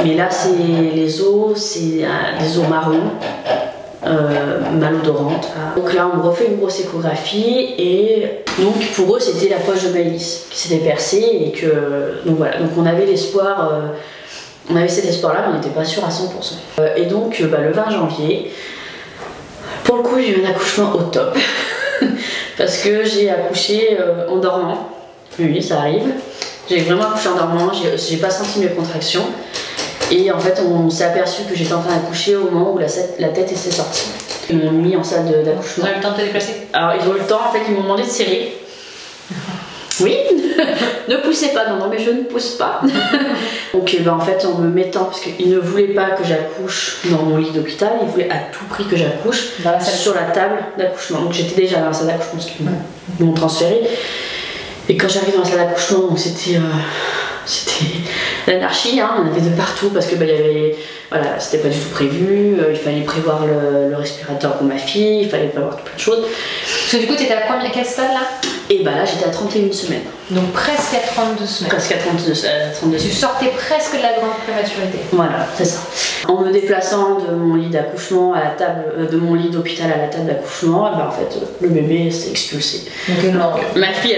Mais là, c'est les os, c'est des os marrons, malodorantes. Donc là, on me refait une grosse échographie et donc pour eux, c'était la poche de Maëlys qui s'était percée et que donc voilà. Donc on avait l'espoir, on avait cet espoir-là, mais on n'était pas sûr à 100%. Et donc le 20 janvier, pour le coup, j'ai eu un accouchement au top parce que j'ai accouché en dormant. Oui, ça arrive. J'ai vraiment accouché en dormant, j'ai pas senti mes contractions. Et en fait, on s'est aperçu que j'étais en train d'accoucher au moment où la tête était sortie. Ils m'ont mis en salle d'accouchement. Ils ont eu le temps de te déplacer? Alors, ils ont eu le temps, en fait, ils m'ont demandé de serrer. Oui, ne poussez pas, non, mais je ne pousse pas. Donc, en fait, en me mettant, parce qu'ils ne voulaient pas que j'accouche dans mon lit d'hôpital, ils voulaient à tout prix que j'accouche sur la table d'accouchement. Donc, j'étais déjà dans la salle d'accouchement parce qu'ils m'ont transférée. Et quand j'arrive dans la salle d'accouchement, donc c'était l'anarchie, hein, on avait de partout parce que y avait, voilà, c'était pas du tout prévu, il fallait prévoir le respirateur pour ma fille, il fallait prévoir tout plein de choses. Parce que du coup, tu étais à quel stade là? Et là, j'étais à 31 semaines. Donc presque à 32 semaines. Presque à 32 semaines. Tu sortais presque de la grande prématurité. Voilà, c'est ça. En me déplaçant de mon lit d'accouchement à la table, de mon lit d'hôpital à la table d'accouchement, en fait, le bébé s'est expulsé. Donc, ma fille,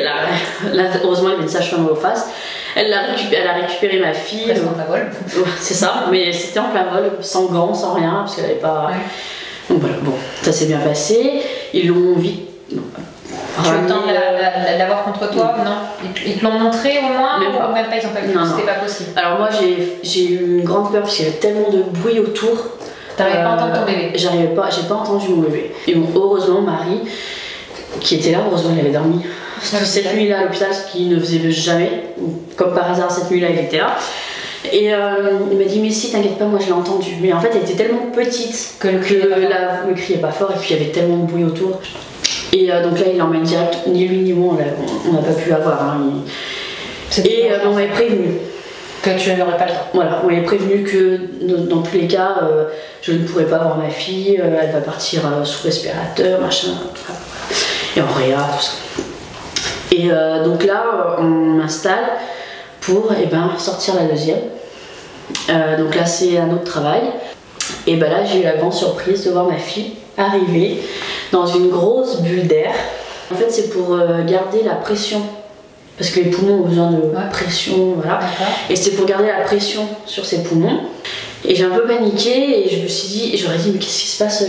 heureusement, il y avait une sage-femme en face. Elle a récupéré ma fille. Presque en plein vol. C'est ça, mais c'était en plein vol, sans gants, sans rien, parce qu'elle n'avait pas. Ouais. Donc voilà, bon, ça s'est bien passé. Ils l'ont vite. Tu as eu le temps de l'avoir contre toi? Non. Ils te l'ont montré au moins? Même pas. Ou même pas, ils n'ont pas vu? C'était pas possible. Alors moi, j'ai eu une grande peur parce qu'il y avait tellement de bruit autour. T'arrivais pas à entendre ton bébé? J'arrivais pas, j'ai pas entendu mon bébé. Et bon, heureusement, Marie, qui était là, heureusement, elle avait dormi. Cette nuit-là à l'hôpital, ce qu'il ne faisait jamais. Comme par hasard, cette nuit-là, il était là. Et il m'a dit, mais si, t'inquiète pas, moi je l'ai entendu. Mais en fait, elle était tellement petite que le cri est pas fort et puis il y avait tellement de bruit autour. Et donc là, il l'emmène direct, ni lui ni moi, on n'a pas pu avoir. Hein, et on m'avait prévenu. Que tu n'aurais pas le temps. Voilà, on m'avait prévenu que dans tous les cas, je ne pourrais pas voir ma fille, elle va partir sous respirateur, machin, et en réa, tout ça. Et donc là, on m'installe pour sortir la deuxième. Donc là, c'est un autre travail. Et là, j'ai eu la grande surprise de voir ma fille arriver dans une grosse bulle d'air. En fait, c'est pour garder la pression. Parce que les poumons ont besoin de pression, voilà. Et c'est pour garder la pression sur ses poumons. Et j'ai un peu paniqué et je me suis dit, j'aurais dit, mais qu'est-ce qui se passe?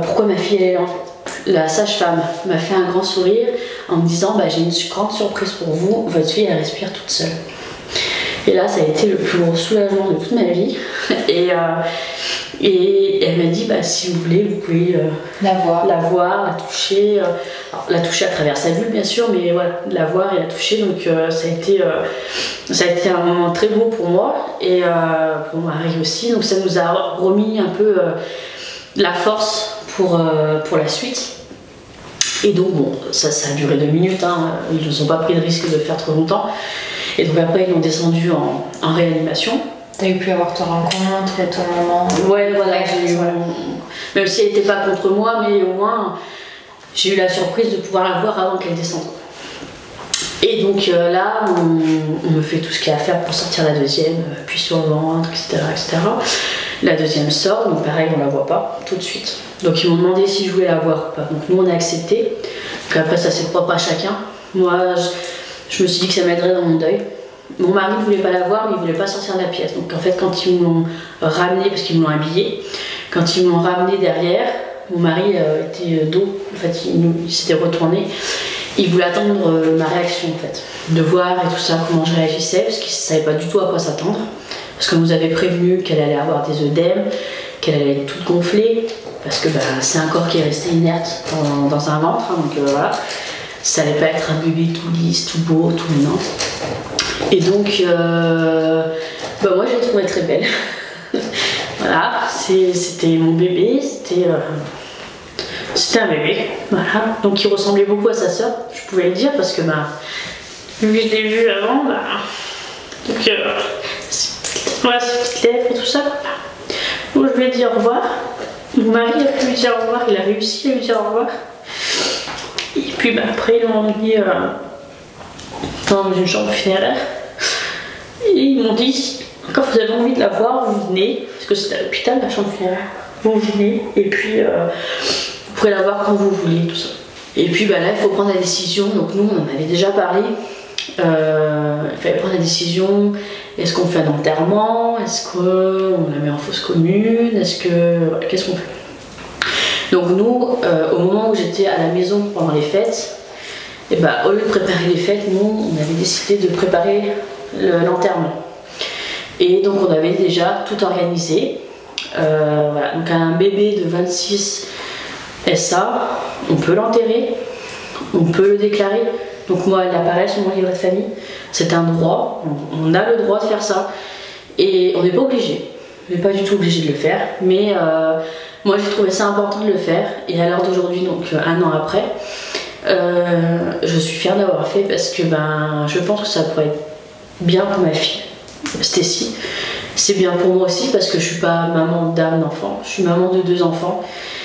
Pourquoi ma fille elle est là en fait? La sage-femme m'a fait un grand sourire en me disant, j'ai une grande surprise pour vous, votre fille elle respire toute seule. Et là, ça a été le plus gros soulagement de toute ma vie. Et elle m'a dit, si vous voulez, vous pouvez la voir, la toucher. Alors, la toucher à travers sa bulle, bien sûr, mais voilà, la voir et la toucher. Donc ça a été un moment très beau pour moi et pour Marie aussi. Donc ça nous a remis un peu la force pour la suite. Et donc bon, ça a duré 2 minutes, hein. Ils ne sont pas pris de risque de faire trop longtemps. Et donc après, ils l'ont descendu en réanimation. T'as pu avoir ton rencontre, ton moment? Ouais, voilà, j'ai eu. Même si elle n'était pas contre moi, mais au moins, j'ai eu la surprise de pouvoir la voir avant qu'elle descende. Et donc là, on me fait tout ce qu'il y a à faire pour sortir la deuxième, puis sur le ventre, etc., etc. La deuxième sort, donc pareil, on la voit pas tout de suite. Donc ils m'ont demandé si je voulais la voir ou pas. Donc nous, on a accepté. Donc après, ça c'est propre à chacun. Moi, je me suis dit que ça m'aiderait dans mon deuil. Mon mari ne voulait pas la voir, mais il ne voulait pas sortir de la pièce. Donc en fait, quand ils m'ont ramené, parce qu'ils m'ont habillée, quand ils m'ont ramené derrière, mon mari était dos, en fait, il s'était retourné. Il voulait attendre ma réaction, en fait, de voir et tout ça, comment je réagissais, parce qu'il ne savait pas du tout à quoi s'attendre. Parce qu'on nous avait prévenu qu'elle allait avoir des œdèmes, qu'elle allait être toute gonflée, parce que c'est un corps qui est resté inerte dans un ventre, hein, donc voilà. Ça allait pas être un bébé tout lisse, tout beau, tout mignon. Et donc, moi je l'ai trouvée très belle. Voilà, c'était mon bébé, c'était un bébé. Voilà, donc il ressemblait beaucoup à sa soeur, je pouvais le dire, parce que vu que je l'ai vu avant, donc voilà, ses petites lèvres et tout ça. Donc je lui ai dit au revoir. Mon mari a pu lui dire au revoir, il a réussi à lui dire au revoir. Et puis après, ils l'ont emmené dans une chambre funéraire. Et ils m'ont dit, Quand vous avez envie de la voir, vous venez, parce que c'est à l'hôpital la chambre funéraire. Vous venez et puis vous pourrez la voir quand vous voulez, tout ça. Et puis bah, là, il faut prendre la décision. Donc nous, on en avait déjà parlé. Il fallait prendre la décision. Est-ce qu'on fait un enterrement? Est-ce qu'on la met en fosse commune? Est-ce que... Voilà, qu'est-ce qu'on fait? Donc nous, au moment où j'étais à la maison pendant les fêtes, et bah, au lieu de préparer les fêtes, nous, on avait décidé de préparer l'enterrement. Et donc on avait déjà tout organisé. Voilà. Donc un bébé de 26 SA, on peut l'enterrer, on peut le déclarer. Donc moi, elle apparaît sur mon livret de famille. C'est un droit, on a le droit de faire ça. Et on n'est pas obligé, on n'est pas du tout obligé de le faire. Mais moi, j'ai trouvé ça important de le faire. Et à l'heure d'aujourd'hui, donc 1 an après, je suis fière d'avoir fait parce que ben, je pense que ça pourrait être bien pour ma fille, Stécie. C'est bien pour moi aussi parce que je suis pas maman d'un enfant, je suis maman de 2 enfants.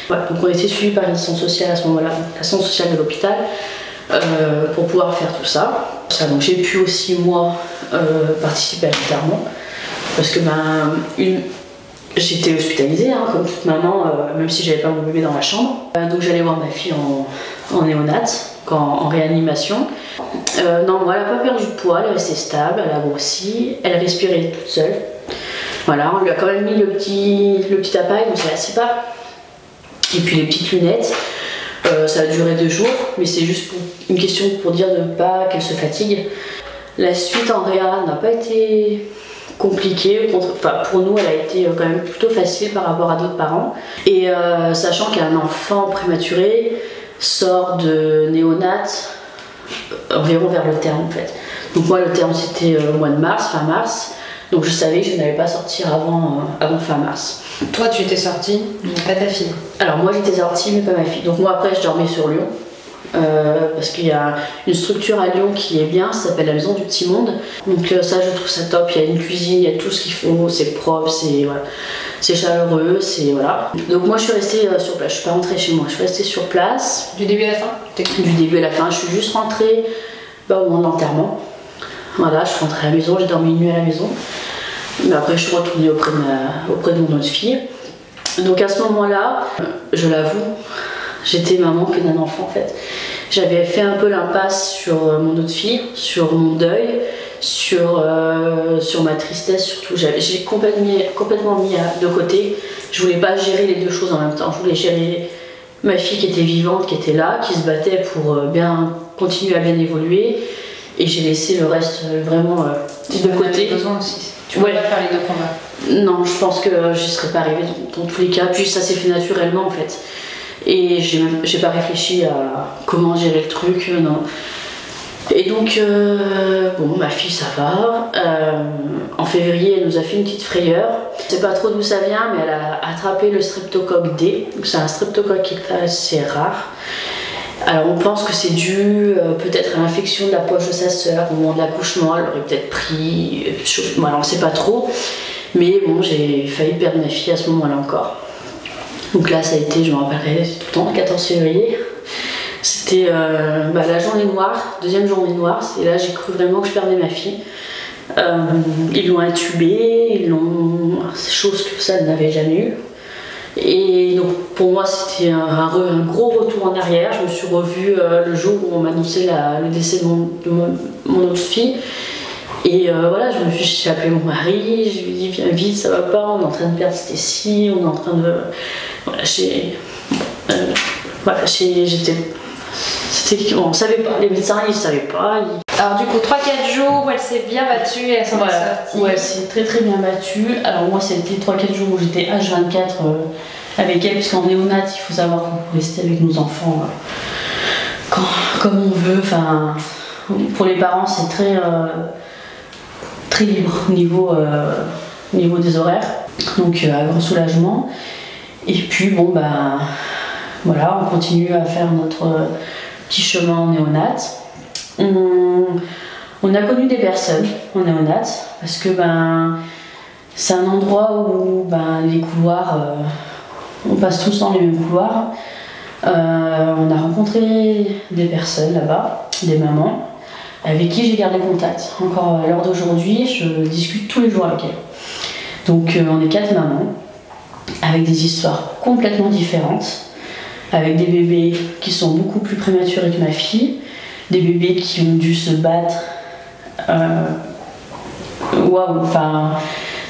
Voilà, donc on a été suivis par l'assistance sociale à ce moment-là, l'assistance sociale de l'hôpital, pour pouvoir faire tout ça. Donc j'ai pu aussi moi participer à l'enterrement parce que ben, j'étais hospitalisée hein, comme toute maman, même si j'avais pas mon bébé dans la chambre. Donc j'allais voir ma fille en néonate, en réanimation. Non, moi elle n'a pas perdu de poids, elle est restée stable, elle a grossi, elle respirait toute seule. Voilà, on lui a quand même mis le petit appareil, donc ça ne pas. Et puis les petites lunettes, ça a duré 2 jours, mais c'est juste une question pour dire de pas qu'elle se fatigue. La suite en réa n'a pas été compliquée, enfin, pour nous elle a été quand même plutôt facile par rapport à d'autres parents. Et sachant qu'un enfant prématuré sort de néonate environ vers le terme en fait. Donc moi le terme c'était au mois de mars, fin mars. Donc je savais que je n'allais pas sortir avant fin mars. Toi tu étais sortie, mais pas ta fille. Alors moi j'étais sortie mais pas ma fille. Donc moi après je dormais sur Lyon. Parce qu'il y a une structure à Lyon qui est bien, ça s'appelle la Maison du Petit Monde. Donc ça je trouve ça top, il y a une cuisine, il y a tout ce qu'il faut, c'est propre, c'est voilà, chaleureux, c'est voilà. Donc moi je suis restée sur place, je suis pas rentrée chez moi, je suis restée sur place. Du début à la fin? Du début à la fin, je suis juste rentrée au moment de l'enterrement. Voilà, je suis rentrée à la maison, j'ai dormi 1 nuit à la maison. Mais après, je suis retournée auprès de mon autre fille. Donc à ce moment-là, je l'avoue, j'étais maman que d'un enfant en fait. J'avais fait un peu l'impasse sur mon autre fille, sur mon deuil, sur ma tristesse surtout. J'ai complètement mis de côté. Je voulais pas gérer les 2 choses en même temps. Je voulais gérer ma fille qui était vivante, qui était là, qui se battait pour bien continuer à bien évoluer. Et j'ai laissé le reste vraiment de côté. Besoin aussi. Tu pouvais pas faire les 2 combats. Non, je pense que j'y serais pas arrivée dans tous les cas. Puis ça s'est fait naturellement en fait. Et j'ai pas réfléchi à comment gérer le truc, non. Et donc, bon, ma fille ça va. En février, elle nous a fait une petite frayeur. Je sais pas trop d'où ça vient, mais elle a attrapé le streptocoque D. Donc c'est un streptocoque qui est assez rare. Alors on pense que c'est dû peut-être à l'infection de la poche de sa sœur au moment de l'accouchement, elle aurait peut-être pris, alors on ne sait pas trop, mais bon j'ai failli perdre ma fille à ce moment-là encore. Donc là ça a été, je me rappellerai tout le temps, le 14 février, c'était la journée noire, 2e journée noire, et là j'ai cru vraiment que je perdais ma fille. Ils l'ont intubée, c'est chose que ça n'avait jamais eu. Et donc pour moi c'était un gros retour en arrière. Je me suis revue le jour où on m'annonçait le décès de mon autre fille. Et voilà, j'ai appelé mon mari, je lui ai dit viens vite, ça va pas, on est en train de perdre Stécie, on est en train de... Voilà, on savait pas, les médecins ils savaient pas. Alors du coup 3-4 jours où elle s'est bien battue et elle s'en est sortie. Ouais, elle s'est très bien battue. Alors moi c'était 3-4 jours où j'étais H24 avec elle, puisqu'en néonate il faut savoir qu'on peut rester avec nos enfants comme on veut. Enfin, pour les parents c'est très libre au niveau des horaires. Donc un grand soulagement. Et puis bon bah voilà, on continue à faire notre petit chemin en néonate. On a connu des personnes en néonate parce que c'est un endroit où les couloirs, on passe tous dans les mêmes couloirs. On a rencontré des personnes là-bas, des mamans, avec qui j'ai gardé contact. Encore à l'heure d'aujourd'hui, je discute tous les jours avec elles. Donc on est 4 mamans, avec des histoires complètement différentes, avec des bébés qui sont beaucoup plus prématurés que ma fille, des bébés qui ont dû se battre. Waouh, enfin,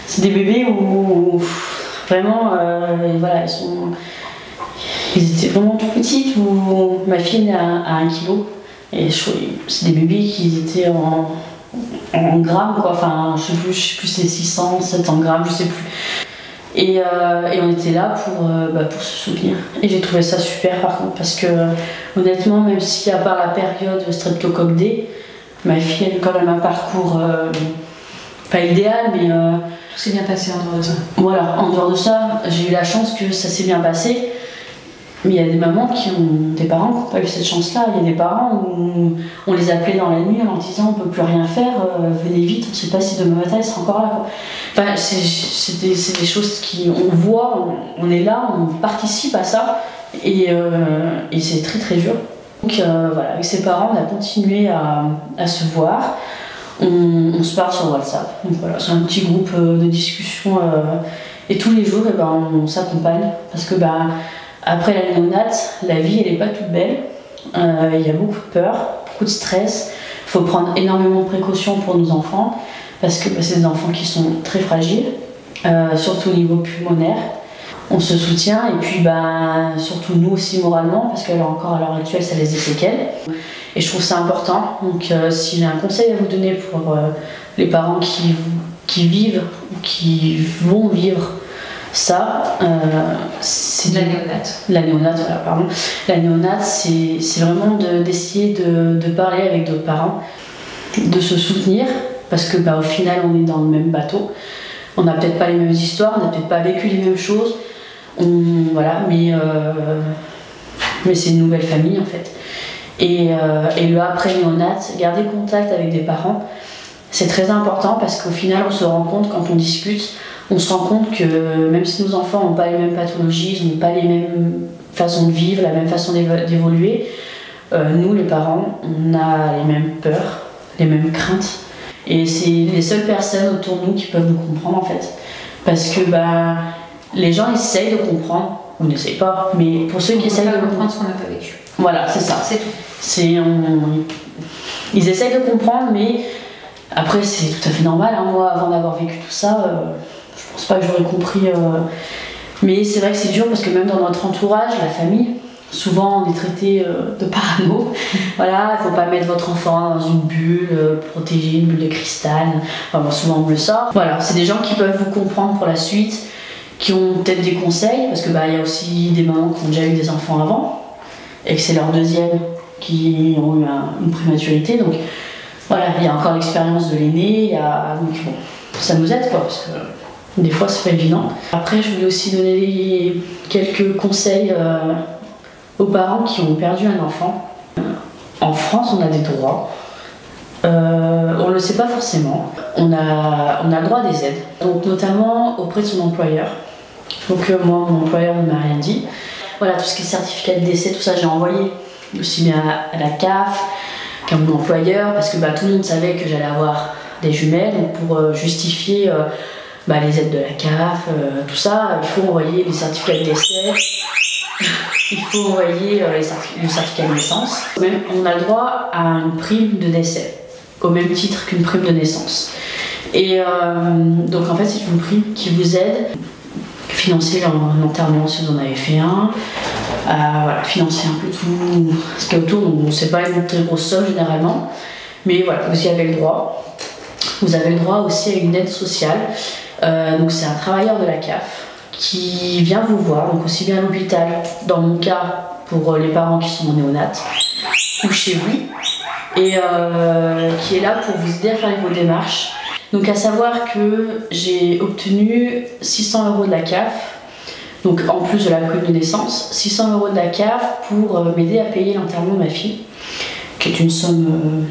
c'est des bébés où vraiment, voilà, ils étaient vraiment tout petits, où ma fille a 1 kg. Et c'est des bébés qui étaient en grammes, quoi. Enfin, je sais plus c'est 600, 700 grammes, je sais plus. Et on était là pour se soutenir. Et j'ai trouvé ça super par contre, parce que honnêtement, même si à part la période streptocoque D, ma fille a eu quand même un parcours pas idéal, mais tout s'est bien passé en dehors de ça. Voilà, en dehors de ça, j'ai eu la chance que ça s'est bien passé. Mais il y a des mamans qui ont des parents qui n'ont pas eu cette chance-là. Il y a des parents où on les appelait dans la nuit en leur disant on ne peut plus rien faire, venez vite, on ne sait pas si demain matin il sera encore là, quoi. Enfin, c'est des choses on voit, on est là, on participe à ça et c'est très très dur. Donc voilà, avec ses parents, on a continué à se voir. On se parle sur WhatsApp. Donc voilà, c'est un petit groupe de discussion et tous les jours on s'accompagne parce que après la néonate, la vie elle n'est pas toute belle. Il y a beaucoup de peur, beaucoup de stress. Il faut prendre énormément de précautions pour nos enfants parce que c'est des enfants qui sont très fragiles, surtout au niveau pulmonaire. On se soutient et puis surtout nous aussi moralement parce qu'encore à l'heure actuelle ça laisse des séquelles. Et je trouve ça important. Donc si j'ai un conseil à vous donner pour les parents qui vivent ou qui vont vivre ça, c'est la néonate, voilà, pardon. La néonate, c'est vraiment d'essayer de parler avec d'autres parents, de se soutenir, parce que au final on est dans le même bateau. On n'a peut-être pas les mêmes histoires, on n'a peut-être pas vécu les mêmes choses. Voilà, mais c'est une nouvelle famille en fait. Et le après néonate, garder contact avec des parents, c'est très important parce qu'au final on se rend compte quand on discute. On se rend compte que même si nos enfants n'ont pas les mêmes pathologies, ils n'ont pas les mêmes façons de vivre, la même façon d'évoluer, nous les parents, on a les mêmes peurs, les mêmes craintes. Et c'est les seules personnes autour de nous qui peuvent nous comprendre en fait. Parce que les gens essayent de comprendre, ou n'essayent pas, mais pour ceux qui essayent de comprendre ce qu'on n'a pas vécu. Voilà, c'est ça. C'est tout. Ils essayent de comprendre, mais après c'est tout à fait normal. Hein. Moi, avant d'avoir vécu tout ça, je pense pas que j'aurais compris. Mais c'est vrai que c'est dur parce que même dans notre entourage, la famille, souvent on est traité de parano. Voilà, il faut pas mettre votre enfant dans une bulle protégée, une bulle de cristal. Enfin, souvent on me le sort. Voilà, c'est des gens qui peuvent vous comprendre pour la suite, qui ont peut-être des conseils, parce que y a aussi des mamans qui ont déjà eu des enfants avant, et que c'est leur deuxième qui ont eu une prématurité. Donc voilà, il y a encore l'expérience de l'aîné, donc bon, ça nous aide quoi, parce que des fois c'est pas évident. Après je voulais aussi donner quelques conseils aux parents qui ont perdu un enfant. En France on a des droits, on ne le sait pas forcément. On a le droit à des aides, donc notamment auprès de son employeur. Donc moi mon employeur ne m'a rien dit. Voilà, tout ce qui est certificat de décès, tout ça j'ai envoyé aussi bien à la CAF qu'à mon employeur parce que tout le monde savait que j'allais avoir des jumelles, donc pour justifier les aides de la CAF, tout ça, il faut envoyer les certificats de décès, il faut envoyer le certificat de naissance. Même, on a le droit à une prime de décès, au même titre qu'une prime de naissance. Et donc en fait c'est une prime qui vous aide, financer l'enterrement si vous en avez fait un, voilà, financer un peu tout ce qu'il y a autour, donc c'est pas une très grosse somme généralement, mais voilà, vous y avez le droit. Vous avez le droit aussi à une aide sociale. Donc c'est un travailleur de la CAF qui vient vous voir, donc aussi bien à l'hôpital, dans mon cas pour les parents qui sont en néonate, ou chez vous, et qui est là pour vous aider à faire vos démarches. Donc à savoir que j'ai obtenu 600 € de la CAF, donc en plus de la prime de naissance, 600 € de la CAF pour m'aider à payer l'enterrement de ma fille, qui est une somme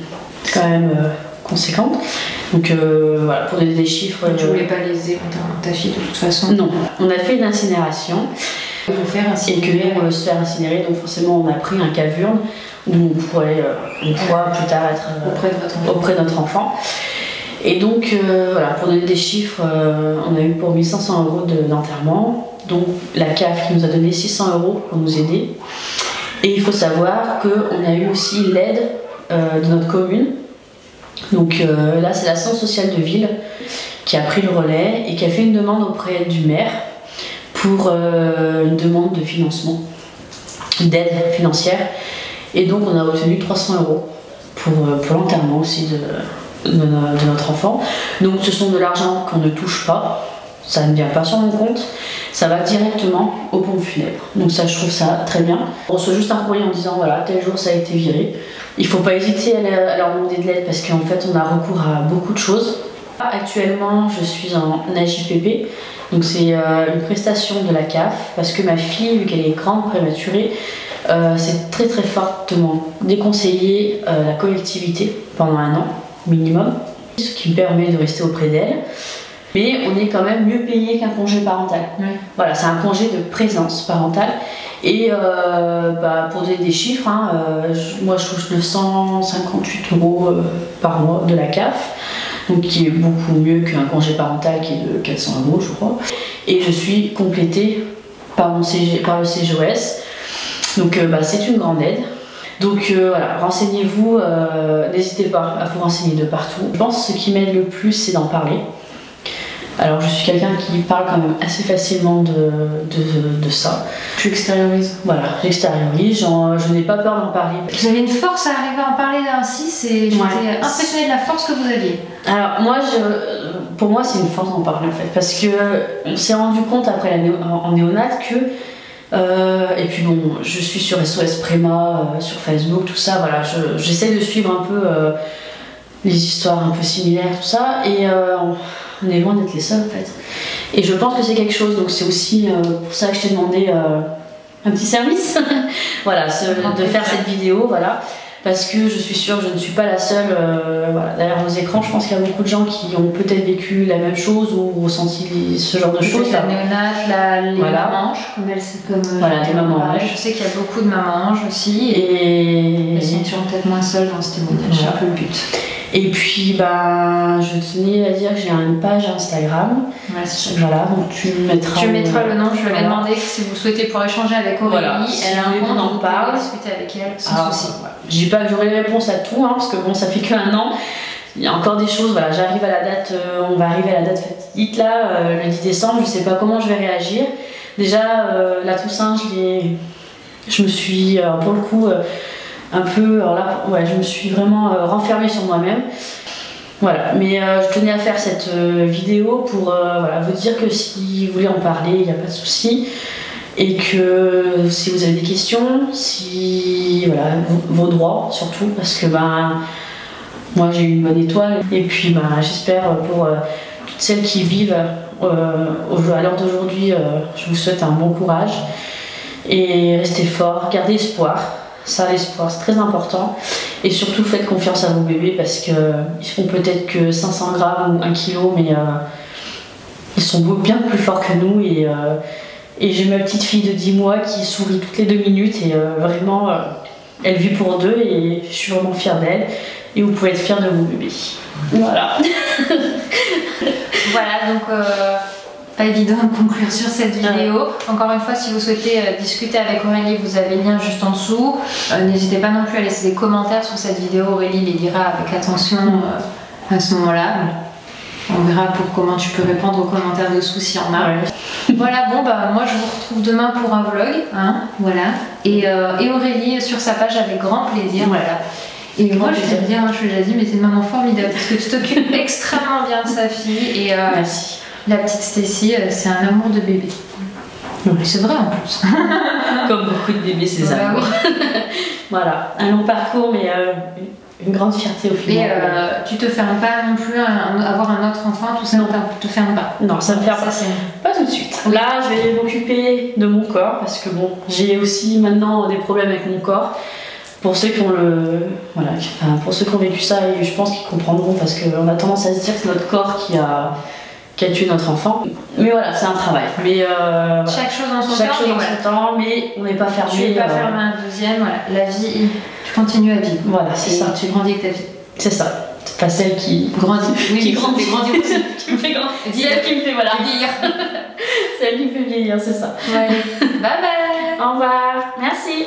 quand même conséquente. Donc voilà, pour donner des chiffres. Tu voulais pas léser ta fille de toute façon? Non, on a fait une incinération. Et que on veut se faire incinérer, donc forcément on a pris un cavurne où on pourra plus tard être auprès de notre enfant. Et donc voilà, pour donner des chiffres, on a eu pour 1500 € d'enterrement. Donc la CAF qui nous a donné 600 € pour nous aider. Et il faut savoir qu'on a eu aussi l'aide de notre commune. Donc là, c'est l'assistance sociale de ville qui a pris le relais et qui a fait une demande auprès du maire pour une demande de financement, d'aide financière. Et donc on a obtenu 300 € pour l'enterrement aussi de notre enfant. Donc ce sont de l'argent qu'on ne touche pas, ça ne vient pas sur mon compte, ça va directement aux pompes funèbres. Donc ça, je trouve ça très bien. On reçoit juste un courrier en disant voilà, tel jour ça a été viré. Il ne faut pas hésiter à leur demander de l'aide parce qu'en fait on a recours à beaucoup de choses. Actuellement je suis en AJPP, donc c'est une prestation de la CAF parce que ma fille, vu qu'elle est grande prématurée, c'est très très fortement déconseillé la collectivité pendant 1 an minimum, ce qui me permet de rester auprès d'elle. Mais on est quand même mieux payé qu'un congé parental. Oui. Voilà, c'est un congé de présence parentale. Et pour donner des chiffres, hein, moi je touche 958 € par mois de la CAF, donc qui est beaucoup mieux qu'un congé parental qui est de 400 € je crois. Et je suis complétée par le CGOS, donc c'est une grande aide. Donc voilà, renseignez-vous, n'hésitez pas à vous renseigner de partout. Je pense que ce qui m'aide le plus, c'est d'en parler. Alors je suis quelqu'un qui parle quand même assez facilement de ça. Tu extériorises. Voilà, j'extériorise, je n'ai pas peur d'en parler. Vous avez une force à arriver à en parler ainsi, j'étais impressionnée de la force que vous aviez. Alors moi, pour moi c'est une force d'en parler en fait, parce qu'on s'est rendu compte après en néonate que et puis bon, je suis sur SOS Préma, sur Facebook, tout ça, voilà, j'essaie de suivre un peu les histoires un peu similaires, tout ça, et on est loin d'être les seuls en fait. Et je pense que c'est quelque chose, donc c'est aussi pour ça que je t'ai demandé un petit service, voilà, de faire cette vidéo, voilà. Parce que je suis sûre que je ne suis pas la seule voilà, derrière vos écrans. Je pense qu'il y a beaucoup de gens qui ont peut-être vécu la même chose ou ressenti ce genre de choses. La néonate, les mamanges, voilà, les mamanges. Je sais qu'il y a beaucoup de mamanges aussi. Et elles sont peut-être moins seules dans ce témoignage. Voilà. C'est un peu le but. Et puis, je tenais à dire que j'ai une page Instagram. Ouais, voilà, donc tu mettras le nom. Je vais demander si vous souhaitez pour échanger avec Aurélie. Voilà. Elle a un compte, on en parle. Discuter avec elle sans souci. Voilà. Je dis pas que j'aurai les réponses à tout, hein, parce que bon, ça fait qu'1 an. Il y a encore des choses, voilà, j'arrive à la date, on va arriver à la date fatidique là, le 10 décembre, je sais pas comment je vais réagir. Déjà, la Toussaint, je me suis, pour le coup, un peu, alors là, ouais, je me suis vraiment renfermée sur moi-même. Voilà, mais je tenais à faire cette vidéo pour voilà, vous dire que si vous voulez en parler, il n'y a pas de souci. Et que si vous avez des questions, si voilà, vos droits surtout, parce que moi j'ai eu une bonne étoile. Et puis j'espère pour toutes celles qui vivent à l'heure d'aujourd'hui, je vous souhaite un bon courage. Et restez forts, gardez espoir. Ça, l'espoir, c'est très important. Et surtout, faites confiance à vos bébés parce qu'ils font peut-être que 500 grammes ou 1 kg, mais ils sont bien plus forts que nous. Et j'ai ma petite fille de 10 mois qui sourit toutes les 2 minutes et vraiment, elle vit pour 2 et je suis vraiment fière d'elle. Et vous pouvez être fiers de vos bébés. Voilà. Voilà, donc pas évident de conclure sur cette vidéo. Encore une fois, si vous souhaitez discuter avec Aurélie, vous avez le lien juste en dessous. N'hésitez pas non plus à laisser des commentaires sur cette vidéo. Aurélie les lira avec attention à ce moment-là. On verra pour comment tu peux répondre aux commentaires dessous s'il y en a. Ouais. Voilà, bon moi je vous retrouve demain pour un vlog, hein, voilà. Et Aurélie sur sa page avec grand plaisir, voilà. Et moi je t'aime bien, je l'ai déjà dit, mais c'est une maman formidable parce que tu t'occupes extrêmement bien de sa fille et merci. La petite Stécie, c'est un amour de bébé. Oui. C'est vrai en plus. Comme beaucoup de bébés, c'est ça. Oui. Voilà, un long parcours, mais une grande fierté au final. Et tu te fermes pas non plus à avoir un autre enfant, tout ça, te ferme pas. Non, ça me ferme pas tout de suite. Là, je vais m'occuper de mon corps parce que bon, j'ai aussi maintenant des problèmes avec mon corps. Pour ceux qui ont pour ceux qui ont vécu ça, et je pense qu'ils comprendront parce qu'on a tendance à se dire que c'est notre corps qui a tué notre enfant. Mais voilà, c'est un travail. Mais chaque chose en son temps, mais on n'est pas fermé. Tu n'es pas fermé à un deuxième, voilà. La vie, tu continues à vivre. Voilà, c'est ça. Tu grandis avec ta vie. C'est ça. Pas celle qui grandit, Oui, qui ça grandit, fait grandir aussi. qui me fait grandir. Vieillir. Celle qui me fait voilà. Vieillir. Celle qui me fait vieillir, c'est ça. Ouais. Bye bye. Au revoir. Merci.